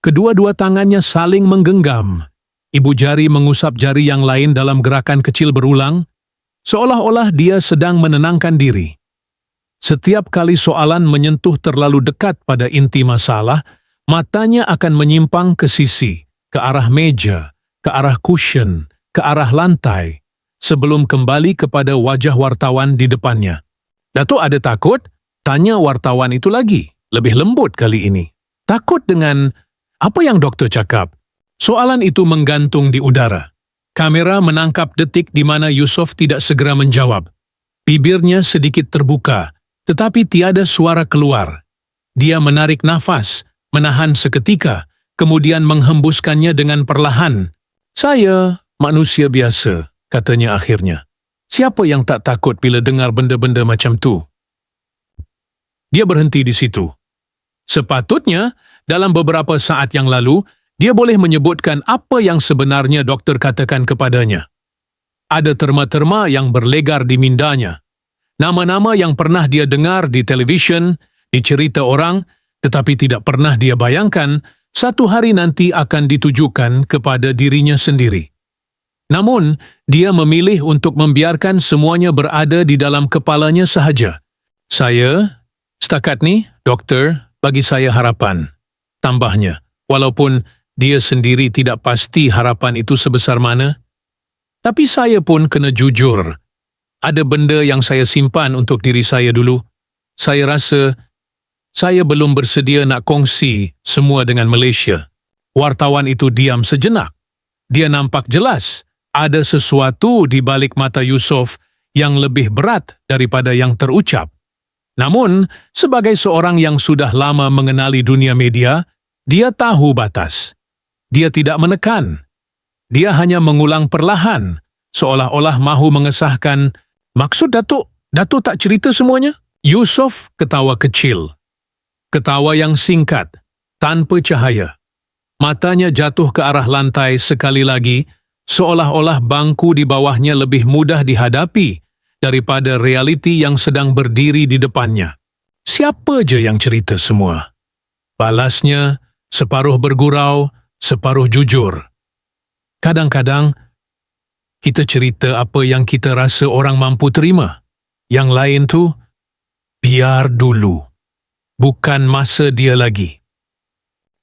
Kedua-dua tangannya saling menggenggam. Ibu jari mengusap jari yang lain dalam gerakan kecil berulang, seolah-olah dia sedang menenangkan diri. Setiap kali soalan menyentuh terlalu dekat pada inti masalah, matanya akan menyimpang ke sisi, ke arah meja, ke arah cushion, ke arah lantai, sebelum kembali kepada wajah wartawan di depannya. "Datuk ada takut?" tanya wartawan itu lagi, lebih lembut kali ini. "Takut dengan apa yang doktor cakap?" Soalan itu menggantung di udara. Kamera menangkap detik di mana Yusof tidak segera menjawab. Bibirnya sedikit terbuka, tetapi tiada suara keluar. Dia menarik nafas, menahan seketika, kemudian menghembuskannya dengan perlahan. "Saya manusia biasa," katanya akhirnya. "Siapa yang tak takut bila dengar benda-benda macam tu?" Dia berhenti di situ. Sepatutnya, dalam beberapa saat yang lalu, dia boleh menyebutkan apa yang sebenarnya doktor katakan kepadanya. Ada terma-terma yang berlegar di mindanya. Nama-nama yang pernah dia dengar di televisyen, di cerita orang, tetapi tidak pernah dia bayangkan satu hari nanti akan ditujukan kepada dirinya sendiri. Namun, dia memilih untuk membiarkan semuanya berada di dalam kepalanya sahaja. Setakat ni, doktor, bagi saya harapan," tambahnya, walaupun dia sendiri tidak pasti harapan itu sebesar mana. "Tapi saya pun kena jujur. Ada benda yang saya simpan untuk diri saya dulu. Saya rasa saya belum bersedia nak kongsi semua dengan Malaysia." Wartawan itu diam sejenak. Dia nampak jelas ada sesuatu di balik mata Yusof yang lebih berat daripada yang terucap. Namun, sebagai seorang yang sudah lama mengenali dunia media, dia tahu batas. Dia tidak menekan. Dia hanya mengulang perlahan, seolah-olah mahu mengesahkan, "Maksud Datuk tak cerita semuanya?" Yusof ketawa kecil. Ketawa yang singkat, tanpa cahaya. Matanya jatuh ke arah lantai sekali lagi, seolah-olah bangku di bawahnya lebih mudah dihadapi daripada realiti yang sedang berdiri di depannya. "Siapa je yang cerita semua?" balasnya, separuh bergurau, separuh jujur. "Kadang-kadang, kita cerita apa yang kita rasa orang mampu terima. Yang lain tu, biar dulu. Bukan masa dia lagi."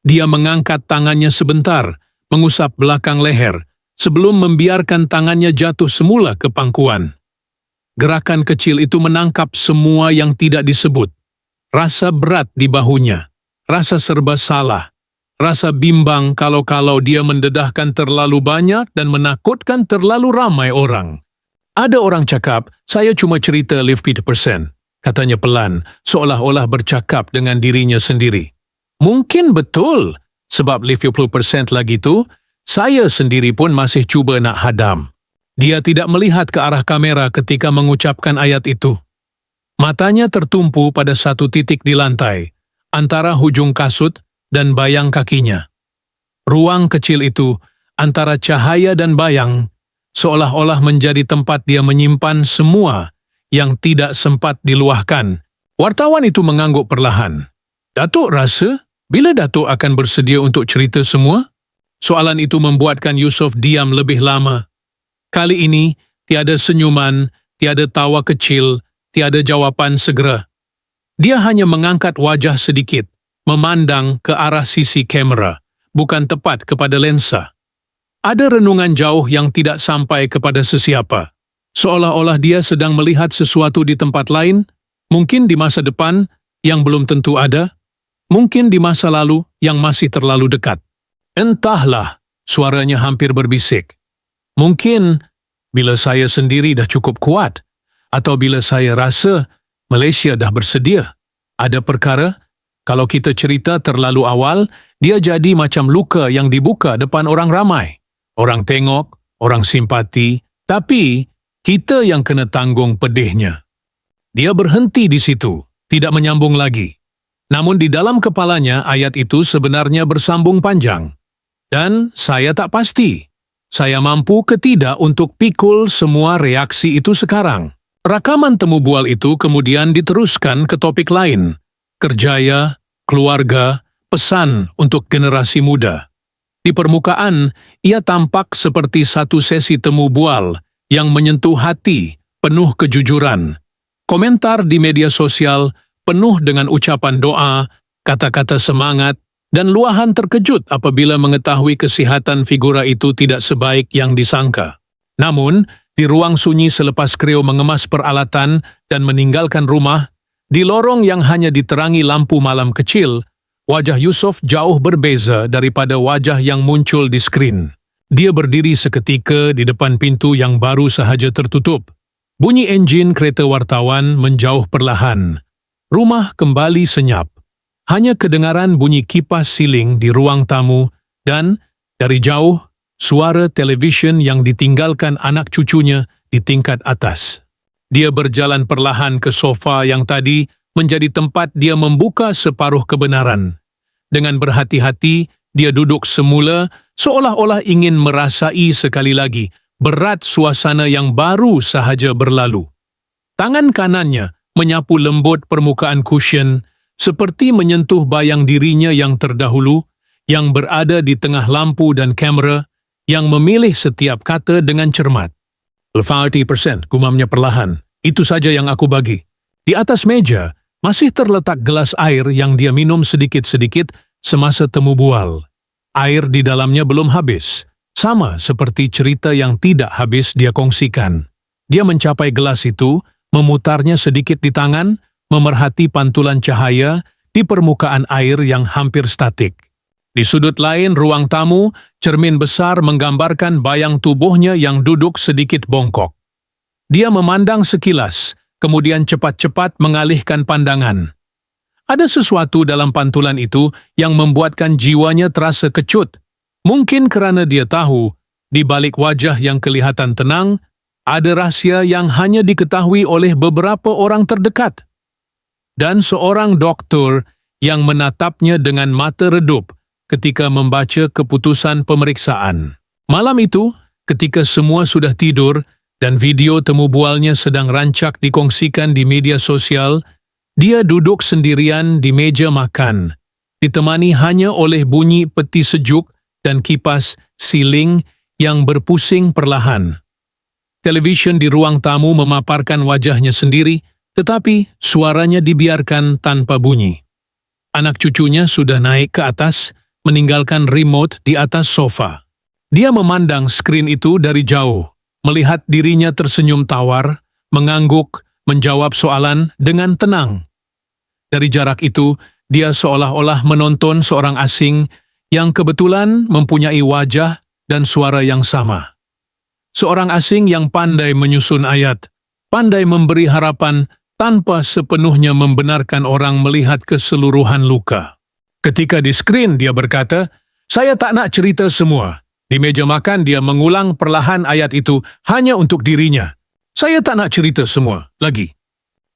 Dia mengangkat tangannya sebentar, mengusap belakang leher, sebelum membiarkan tangannya jatuh semula ke pangkuan. Gerakan kecil itu menangkap semua yang tidak disebut. Rasa berat di bahunya, rasa serba salah, rasa bimbang kalau-kalau dia mendedahkan terlalu banyak dan menakutkan terlalu ramai orang. "Ada orang cakap, saya cuma cerita 50%, katanya pelan, seolah-olah bercakap dengan dirinya sendiri. "Mungkin betul, sebab 50% lagi tu, saya sendiri pun masih cuba nak hadam." Dia tidak melihat ke arah kamera ketika mengucapkan ayat itu. Matanya tertumpu pada satu titik di lantai, antara hujung kasut dan bayang kakinya. Ruang kecil itu, antara cahaya dan bayang, seolah-olah menjadi tempat dia menyimpan semua yang tidak sempat diluahkan. Wartawan itu mengangguk perlahan. "Datuk rasa, bila Datuk akan bersedia untuk cerita semua?" Soalan itu membuatkan Yusof diam lebih lama. Kali ini, tiada senyuman, tiada tawa kecil, tiada jawapan segera. Dia hanya mengangkat wajah sedikit, memandang ke arah sisi kamera, bukan tepat kepada lensa. Ada renungan jauh yang tidak sampai kepada sesiapa. Seolah-olah dia sedang melihat sesuatu di tempat lain, mungkin di masa depan yang belum tentu ada, mungkin di masa lalu yang masih terlalu dekat. "Entahlah," suaranya hampir berbisik. "Mungkin bila saya sendiri dah cukup kuat, atau bila saya rasa Malaysia dah bersedia. Ada perkara, kalau kita cerita terlalu awal, dia jadi macam luka yang dibuka depan orang ramai. Orang tengok, orang simpati, tapi kita yang kena tanggung pedihnya." Dia berhenti di situ, tidak menyambung lagi. Namun di dalam kepalanya ayat itu sebenarnya bersambung panjang. Dan saya tak pasti. Saya mampu ke tidak untuk pikul semua reaksi itu sekarang. Rakaman temu bual itu kemudian diteruskan ke topik lain. Kerjaya, keluarga, pesan untuk generasi muda. Di permukaan, ia tampak seperti satu sesi temu bual yang menyentuh hati, penuh kejujuran. Komentar di media sosial penuh dengan ucapan doa, kata-kata semangat, dan luahan terkejut apabila mengetahui kesihatan figura itu tidak sebaik yang disangka. Namun, di ruang sunyi selepas Cleo mengemas peralatan dan meninggalkan rumah, di lorong yang hanya diterangi lampu malam kecil, wajah Yusof jauh berbeza daripada wajah yang muncul di skrin. Dia berdiri seketika di depan pintu yang baru sahaja tertutup. Bunyi enjin kereta wartawan menjauh perlahan. Rumah kembali senyap. Hanya kedengaran bunyi kipas siling di ruang tamu dan, dari jauh, suara televisyen yang ditinggalkan anak cucunya di tingkat atas. Dia berjalan perlahan ke sofa yang tadi menjadi tempat dia membuka separuh kebenaran. Dengan berhati-hati, dia duduk semula seolah-olah ingin merasai sekali lagi berat suasana yang baru sahaja berlalu. Tangan kanannya menyapu lembut permukaan cushion, seperti menyentuh bayang dirinya yang terdahulu, yang berada di tengah lampu dan kamera, yang memilih setiap kata dengan cermat. 50%, gumamnya perlahan. Itu saja yang aku bagi. Di atas meja, masih terletak gelas air yang dia minum sedikit-sedikit semasa temu bual. Air di dalamnya belum habis, sama seperti cerita yang tidak habis dia kongsikan. Dia mencapai gelas itu, memutarnya sedikit di tangan, memerhati pantulan cahaya di permukaan air yang hampir statik. Di sudut lain ruang tamu, cermin besar menggambarkan bayang tubuhnya yang duduk sedikit bongkok. Dia memandang sekilas, kemudian cepat-cepat mengalihkan pandangan. Ada sesuatu dalam pantulan itu yang membuatkan jiwanya terasa kecut. Mungkin kerana dia tahu, di balik wajah yang kelihatan tenang, ada rahsia yang hanya diketahui oleh beberapa orang terdekat. Dan seorang doktor yang menatapnya dengan mata redup ketika membaca keputusan pemeriksaan. Malam itu, ketika semua sudah tidur dan video temu bualnya sedang rancak dikongsikan di media sosial, dia duduk sendirian di meja makan, ditemani hanya oleh bunyi peti sejuk dan kipas siling yang berpusing perlahan. Televisyen di ruang tamu memaparkan wajahnya sendiri, tetapi suaranya dibiarkan tanpa bunyi. Anak cucunya sudah naik ke atas, meninggalkan remote di atas sofa. Dia memandang skrin itu dari jauh, melihat dirinya tersenyum tawar, mengangguk, menjawab soalan dengan tenang. Dari jarak itu, dia seolah-olah menonton seorang asing yang kebetulan mempunyai wajah dan suara yang sama. Seorang asing yang pandai menyusun ayat, pandai memberi harapan tanpa sepenuhnya membenarkan orang melihat keseluruhan luka. Ketika di skrin dia berkata, "Saya tak nak cerita semua." Di meja makan dia mengulang perlahan ayat itu hanya untuk dirinya. "Saya tak nak cerita semua, lagi."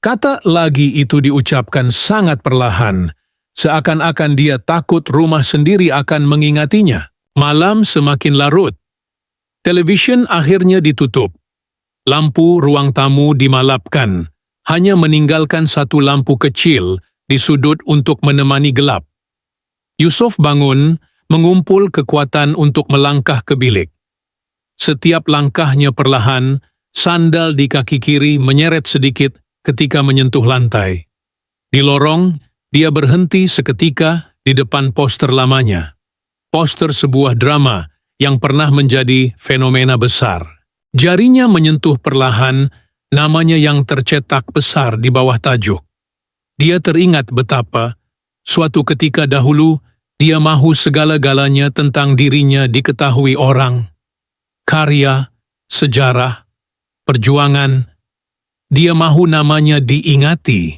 Kata "lagi" itu diucapkan sangat perlahan, seakan-akan dia takut rumah sendiri akan mengingatinya. Malam semakin larut. Televisyen akhirnya ditutup. Lampu ruang tamu dimalapkan, hanya meninggalkan satu lampu kecil di sudut untuk menemani gelap. Yusof bangun, mengumpul kekuatan untuk melangkah ke bilik. Setiap langkahnya perlahan, sandal di kaki kiri menyeret sedikit ketika menyentuh lantai. Di lorong, dia berhenti seketika di depan poster lamanya. Poster sebuah drama yang pernah menjadi fenomena besar. Jarinya menyentuh perlahan namanya yang tercetak besar di bawah tajuk. Dia teringat betapa, suatu ketika dahulu, dia mahu segala-galanya tentang dirinya diketahui orang. Karya, sejarah, perjuangan. Dia mahu namanya diingati.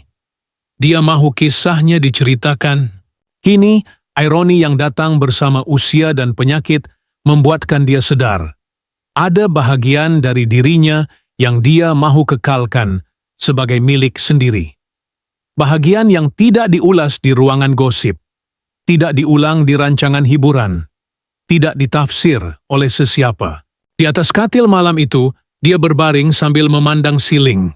Dia mahu kisahnya diceritakan. Kini, ironi yang datang bersama usia dan penyakit membuatkan dia sadar. Ada bahagian dari dirinya yang dia mahu kekalkan sebagai milik sendiri. Bahagian yang tidak diulas di ruangan gosip, tidak diulang di rancangan hiburan, tidak ditafsir oleh sesiapa. Di atas katil malam itu, dia berbaring sambil memandang siling.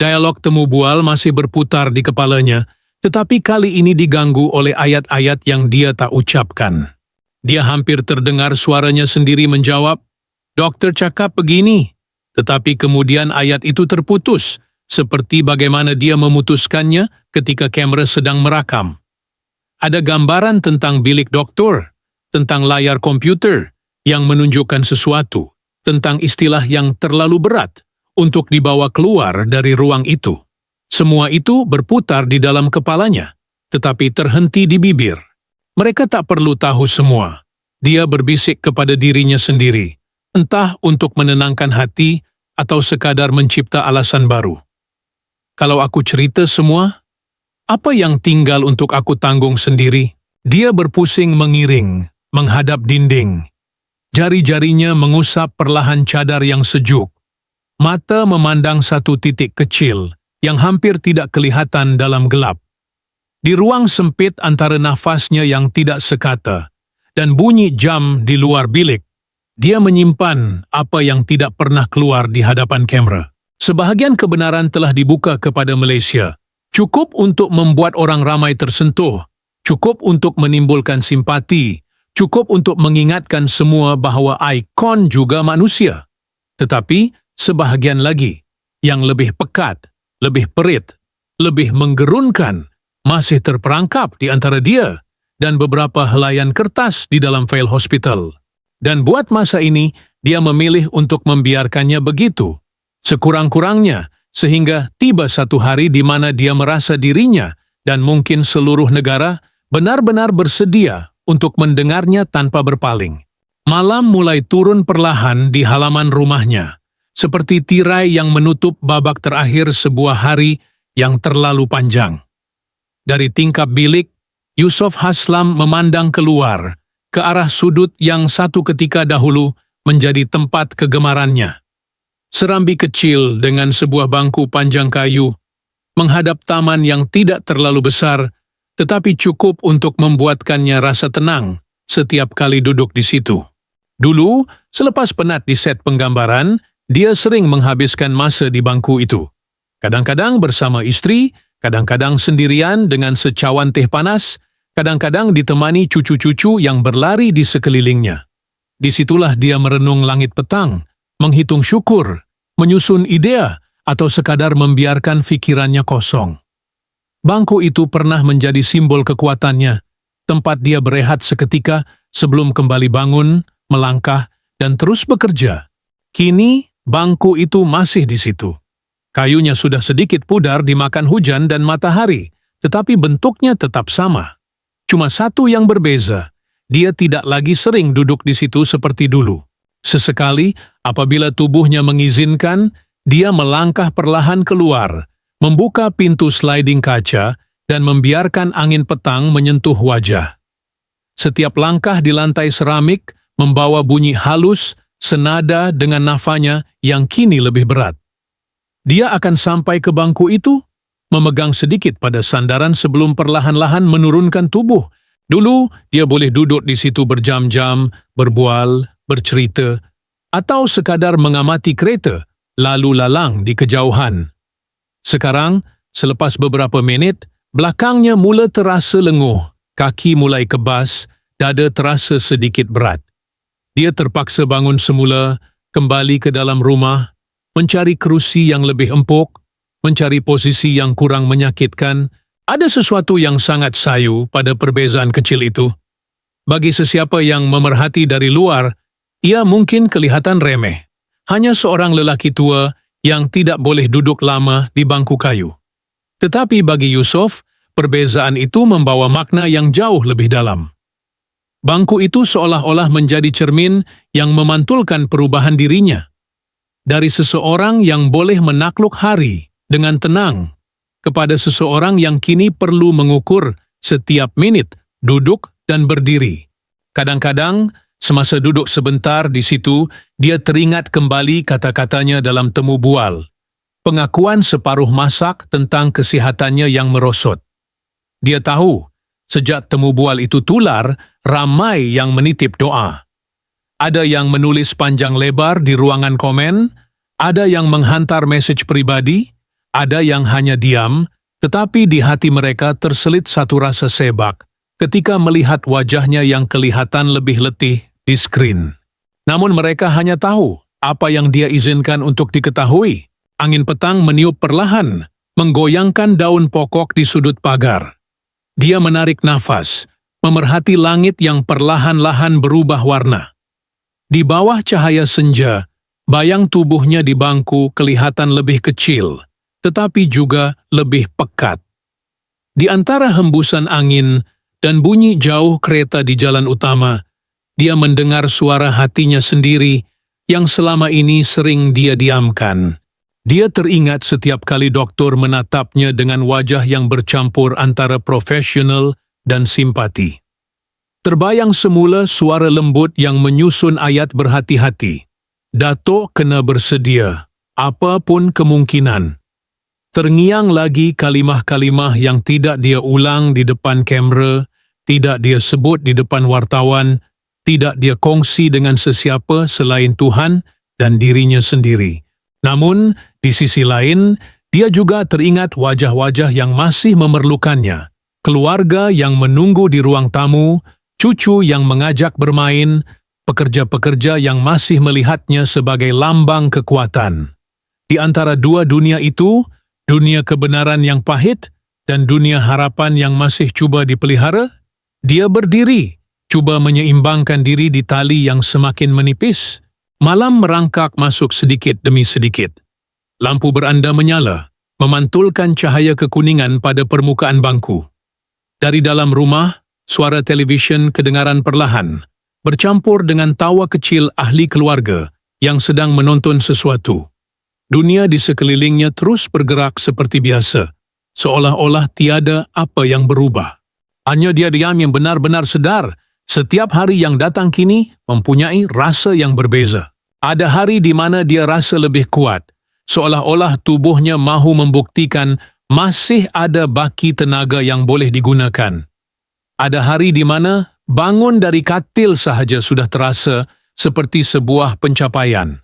Dialog temu bual masih berputar di kepalanya, tetapi kali ini diganggu oleh ayat-ayat yang dia tak ucapkan. Dia hampir terdengar suaranya sendiri menjawab, "Dokter cakap begini." Tetapi kemudian ayat itu terputus, seperti bagaimana dia memutuskannya ketika kamera sedang merakam. Ada gambaran tentang bilik doktor, tentang layar komputer yang menunjukkan sesuatu, tentang istilah yang terlalu berat untuk dibawa keluar dari ruang itu. Semua itu berputar di dalam kepalanya, tetapi terhenti di bibir. Mereka tak perlu tahu semua. Dia berbisik kepada dirinya sendiri, entah untuk menenangkan hati atau sekadar mencipta alasan baru. Kalau aku cerita semua, apa yang tinggal untuk aku tanggung sendiri? Dia berpusing mengiring, menghadap dinding. Jari-jarinya mengusap perlahan cadar yang sejuk. Mata memandang satu titik kecil yang hampir tidak kelihatan dalam gelap. Di ruang sempit antara nafasnya yang tidak sekata dan bunyi jam di luar bilik, dia menyimpan apa yang tidak pernah keluar di hadapan kamera. Sebahagian kebenaran telah dibuka kepada Malaysia. Cukup untuk membuat orang ramai tersentuh, cukup untuk menimbulkan simpati, cukup untuk mengingatkan semua bahawa ikon juga manusia. Tetapi sebahagian lagi, yang lebih pekat, lebih perit, lebih menggerunkan, masih terperangkap di antara dia dan beberapa helaian kertas di dalam fail hospital. Dan buat masa ini, dia memilih untuk membiarkannya begitu, sekurang-kurangnya, sehingga tiba satu hari di mana dia merasa dirinya dan mungkin seluruh negara benar-benar bersedia untuk mendengarnya tanpa berpaling. Malam mulai turun perlahan di halaman rumahnya, seperti tirai yang menutup babak terakhir sebuah hari yang terlalu panjang. Dari tingkap bilik, Yusof Haslam memandang keluar, ke arah sudut yang satu ketika dahulu menjadi tempat kegemarannya. Serambi kecil dengan sebuah bangku panjang kayu, menghadap taman yang tidak terlalu besar, tetapi cukup untuk membuatkannya rasa tenang setiap kali duduk di situ. Dulu, selepas penat di set penggambaran, dia sering menghabiskan masa di bangku itu. Kadang-kadang bersama istri, kadang-kadang sendirian dengan secawan teh panas, kadang-kadang ditemani cucu-cucu yang berlari di sekelilingnya. Disitulah dia merenung langit petang, menghitung syukur, menyusun idea, atau sekadar membiarkan fikirannya kosong. Bangku itu pernah menjadi simbol kekuatannya, tempat dia berehat seketika sebelum kembali bangun, melangkah, dan terus bekerja. Kini, bangku itu masih di situ. Kayunya sudah sedikit pudar dimakan hujan dan matahari, tetapi bentuknya tetap sama. Cuma satu yang berbeza, dia tidak lagi sering duduk di situ seperti dulu. Sesekali, apabila tubuhnya mengizinkan, dia melangkah perlahan keluar, membuka pintu sliding kaca, dan membiarkan angin petang menyentuh wajah. Setiap langkah di lantai seramik membawa bunyi halus, senada dengan nafanya yang kini lebih berat. Dia akan sampai ke bangku itu, memegang sedikit pada sandaran sebelum perlahan-lahan menurunkan tubuh. Dulu, dia boleh duduk di situ berjam-jam, berbual, bercerita, atau sekadar mengamati kereta, lalu lalang di kejauhan. Sekarang, selepas beberapa minit, belakangnya mula terasa lenguh, kaki mulai kebas, dada terasa sedikit berat. Dia terpaksa bangun semula, kembali ke dalam rumah, mencari kerusi yang lebih empuk, mencari posisi yang kurang menyakitkan. Ada sesuatu yang sangat sayu pada perbezaan kecil itu. Bagi sesiapa yang memerhati dari luar, ia mungkin kelihatan remeh. Hanya seorang lelaki tua yang tidak boleh duduk lama di bangku kayu. Tetapi bagi Yusof, perbezaan itu membawa makna yang jauh lebih dalam. Bangku itu seolah-olah menjadi cermin yang memantulkan perubahan dirinya. Dari seseorang yang boleh menakluk hari dengan tenang, kepada seseorang yang kini perlu mengukur setiap menit duduk dan berdiri. Kadang-kadang, semasa duduk sebentar di situ, dia teringat kembali kata-katanya dalam temu bual. Pengakuan separuh masak tentang kesihatannya yang merosot. Dia tahu, sejak temu bual itu tular, ramai yang menitip doa. Ada yang menulis panjang lebar di ruangan komen, ada yang menghantar mesej pribadi, ada yang hanya diam, tetapi di hati mereka terselit satu rasa sebak, ketika melihat wajahnya yang kelihatan lebih letih di skrin. Namun mereka hanya tahu apa yang dia izinkan untuk diketahui. Angin petang meniup perlahan, menggoyangkan daun pokok di sudut pagar. Dia menarik nafas, memerhati langit yang perlahan-lahan berubah warna. Di bawah cahaya senja, bayang tubuhnya di bangku kelihatan lebih kecil, tetapi juga lebih pekat. Di antara hembusan angin dan bunyi jauh kereta di jalan utama, dia mendengar suara hatinya sendiri yang selama ini sering dia diamkan. Dia teringat setiap kali doktor menatapnya dengan wajah yang bercampur antara profesional dan simpati. Terbayang semula suara lembut yang menyusun ayat berhati-hati. Datuk kena bersedia, apapun kemungkinan. Terngiang lagi kalimah-kalimah yang tidak dia ulang di depan kamera, tidak dia sebut di depan wartawan, tidak dia kongsi dengan sesiapa selain Tuhan dan dirinya sendiri. Namun, di sisi lain, dia juga teringat wajah-wajah yang masih memerlukannya, keluarga yang menunggu di ruang tamu, cucu yang mengajak bermain, pekerja-pekerja yang masih melihatnya sebagai lambang kekuatan. Di antara dua dunia itu, dunia kebenaran yang pahit dan dunia harapan yang masih cuba dipelihara, dia berdiri, cuba menyeimbangkan diri di tali yang semakin menipis. Malam merangkak masuk sedikit demi sedikit. Lampu beranda menyala, memantulkan cahaya kekuningan pada permukaan bangku. Dari dalam rumah, suara televisyen kedengaran perlahan, bercampur dengan tawa kecil ahli keluarga yang sedang menonton sesuatu. Dunia di sekelilingnya terus bergerak seperti biasa, seolah-olah tiada apa yang berubah. Hanya dia diam yang benar-benar sedar, setiap hari yang datang kini mempunyai rasa yang berbeza. Ada hari di mana dia rasa lebih kuat, seolah-olah tubuhnya mahu membuktikan masih ada baki tenaga yang boleh digunakan. Ada hari di mana bangun dari katil sahaja sudah terasa seperti sebuah pencapaian.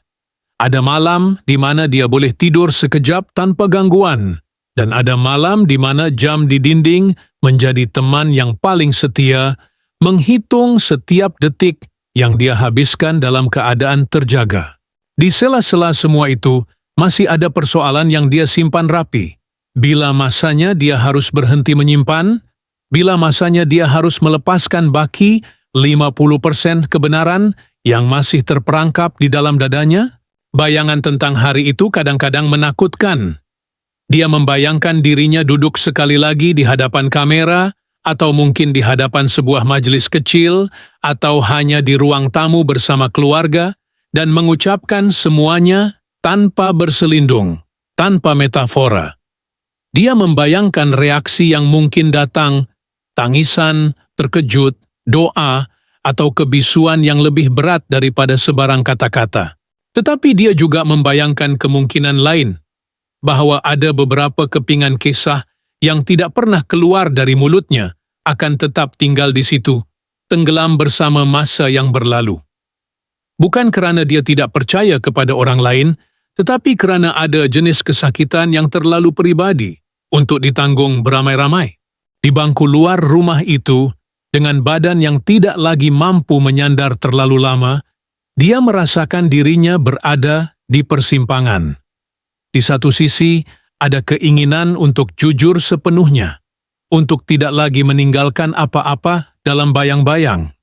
Ada malam di mana dia boleh tidur sekejap tanpa gangguan, dan ada malam di mana jam di dinding menjadi teman yang paling setia, menghitung setiap detik yang dia habiskan dalam keadaan terjaga. Di sela-sela semua itu, masih ada persoalan yang dia simpan rapi. Bila masanya dia harus berhenti menyimpan, bila masanya dia harus melepaskan baki 50% kebenaran yang masih terperangkap di dalam dadanya, bayangan tentang hari itu kadang-kadang menakutkan. Dia membayangkan dirinya duduk sekali lagi di hadapan kamera, atau mungkin di hadapan sebuah majelis kecil, atau hanya di ruang tamu bersama keluarga, dan mengucapkan semuanya tanpa berselindung, tanpa metafora. Dia membayangkan reaksi yang mungkin datang, tangisan, terkejut, doa, atau kebisuan yang lebih berat daripada sebarang kata-kata. Tetapi dia juga membayangkan kemungkinan lain, bahwa ada beberapa kepingan kisah yang tidak pernah keluar dari mulutnya, akan tetap tinggal di situ, tenggelam bersama masa yang berlalu. Bukan kerana dia tidak percaya kepada orang lain, tetapi kerana ada jenis kesakitan yang terlalu pribadi untuk ditanggung beramai-ramai. Di bangku luar rumah itu, dengan badan yang tidak lagi mampu menyandar terlalu lama, dia merasakan dirinya berada di persimpangan. Di satu sisi, ada keinginan untuk jujur sepenuhnya, untuk tidak lagi meninggalkan apa-apa dalam bayang-bayang.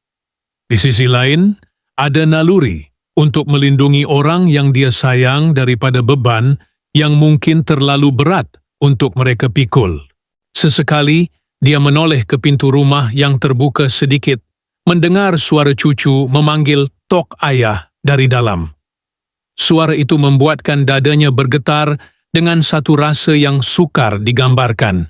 Di sisi lain, ada naluri untuk melindungi orang yang dia sayang daripada beban yang mungkin terlalu berat untuk mereka pikul. Sesekali, dia menoleh ke pintu rumah yang terbuka sedikit, mendengar suara cucu memanggil tok ayah dari dalam. Suara itu membuatkan dadanya bergetar dengan satu rasa yang sukar digambarkan.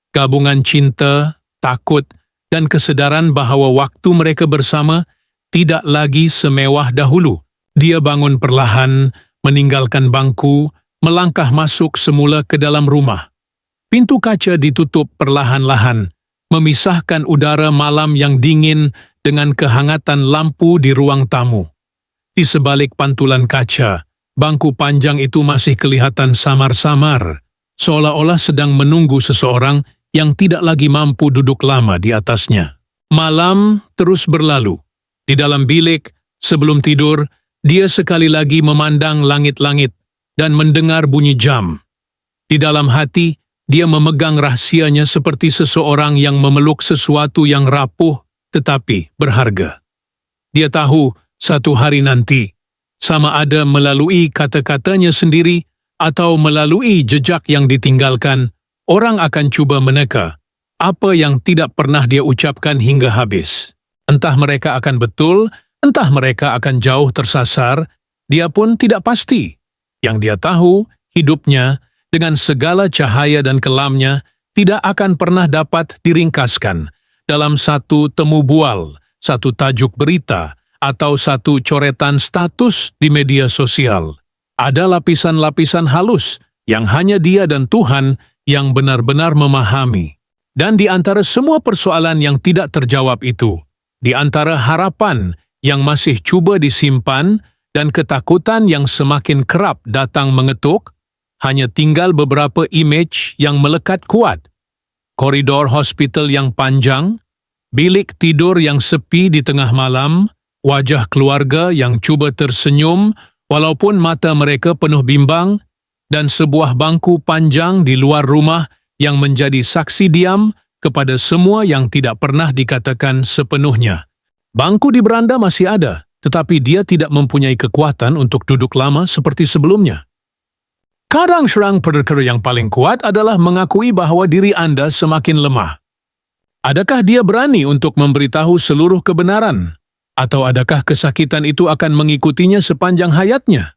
Gabungan cinta, takut, dan kesedaran bahawa waktu mereka bersama tidak lagi semewah dahulu. Dia bangun perlahan, meninggalkan bangku, melangkah masuk semula ke dalam rumah. Pintu kaca ditutup perlahan-lahan, memisahkan udara malam yang dingin dengan kehangatan lampu di ruang tamu. Di sebalik pantulan kaca, bangku panjang itu masih kelihatan samar-samar, seolah-olah sedang menunggu seseorang yang tidak lagi mampu duduk lama di atasnya. Malam terus berlalu. Di dalam bilik, sebelum tidur, dia sekali lagi memandang langit-langit dan mendengar bunyi jam. Di dalam hati, dia memegang rahasianya seperti seseorang yang memeluk sesuatu yang rapuh tetapi berharga. Dia tahu satu hari nanti, sama ada melalui kata-katanya sendiri atau melalui jejak yang ditinggalkan, orang akan cuba meneka apa yang tidak pernah dia ucapkan hingga habis. Entah mereka akan betul, entah mereka akan jauh tersasar, dia pun tidak pasti. Yang dia tahu, hidupnya, dengan segala cahaya dan kelamnya, tidak akan pernah dapat diringkaskan dalam satu temu bual, satu tajuk berita, atau satu coretan status di media sosial. Ada lapisan-lapisan halus yang hanya dia dan Tuhan yang benar-benar memahami. Dan di antara semua persoalan yang tidak terjawab itu, di antara harapan yang masih cuba disimpan dan ketakutan yang semakin kerap datang mengetuk, hanya tinggal beberapa image yang melekat kuat. Koridor hospital yang panjang, bilik tidur yang sepi di tengah malam, wajah keluarga yang cuba tersenyum walaupun mata mereka penuh bimbang, dan sebuah bangku panjang di luar rumah yang menjadi saksi diam kepada semua yang tidak pernah dikatakan sepenuhnya. Bangku di beranda masih ada, tetapi dia tidak mempunyai kekuatan untuk duduk lama seperti sebelumnya. Kadang serang perkara yang paling kuat adalah mengakui bahwa diri Anda semakin lemah. Adakah dia berani untuk memberitahu seluruh kebenaran? Atau adakah kesakitan itu akan mengikutinya sepanjang hayatnya?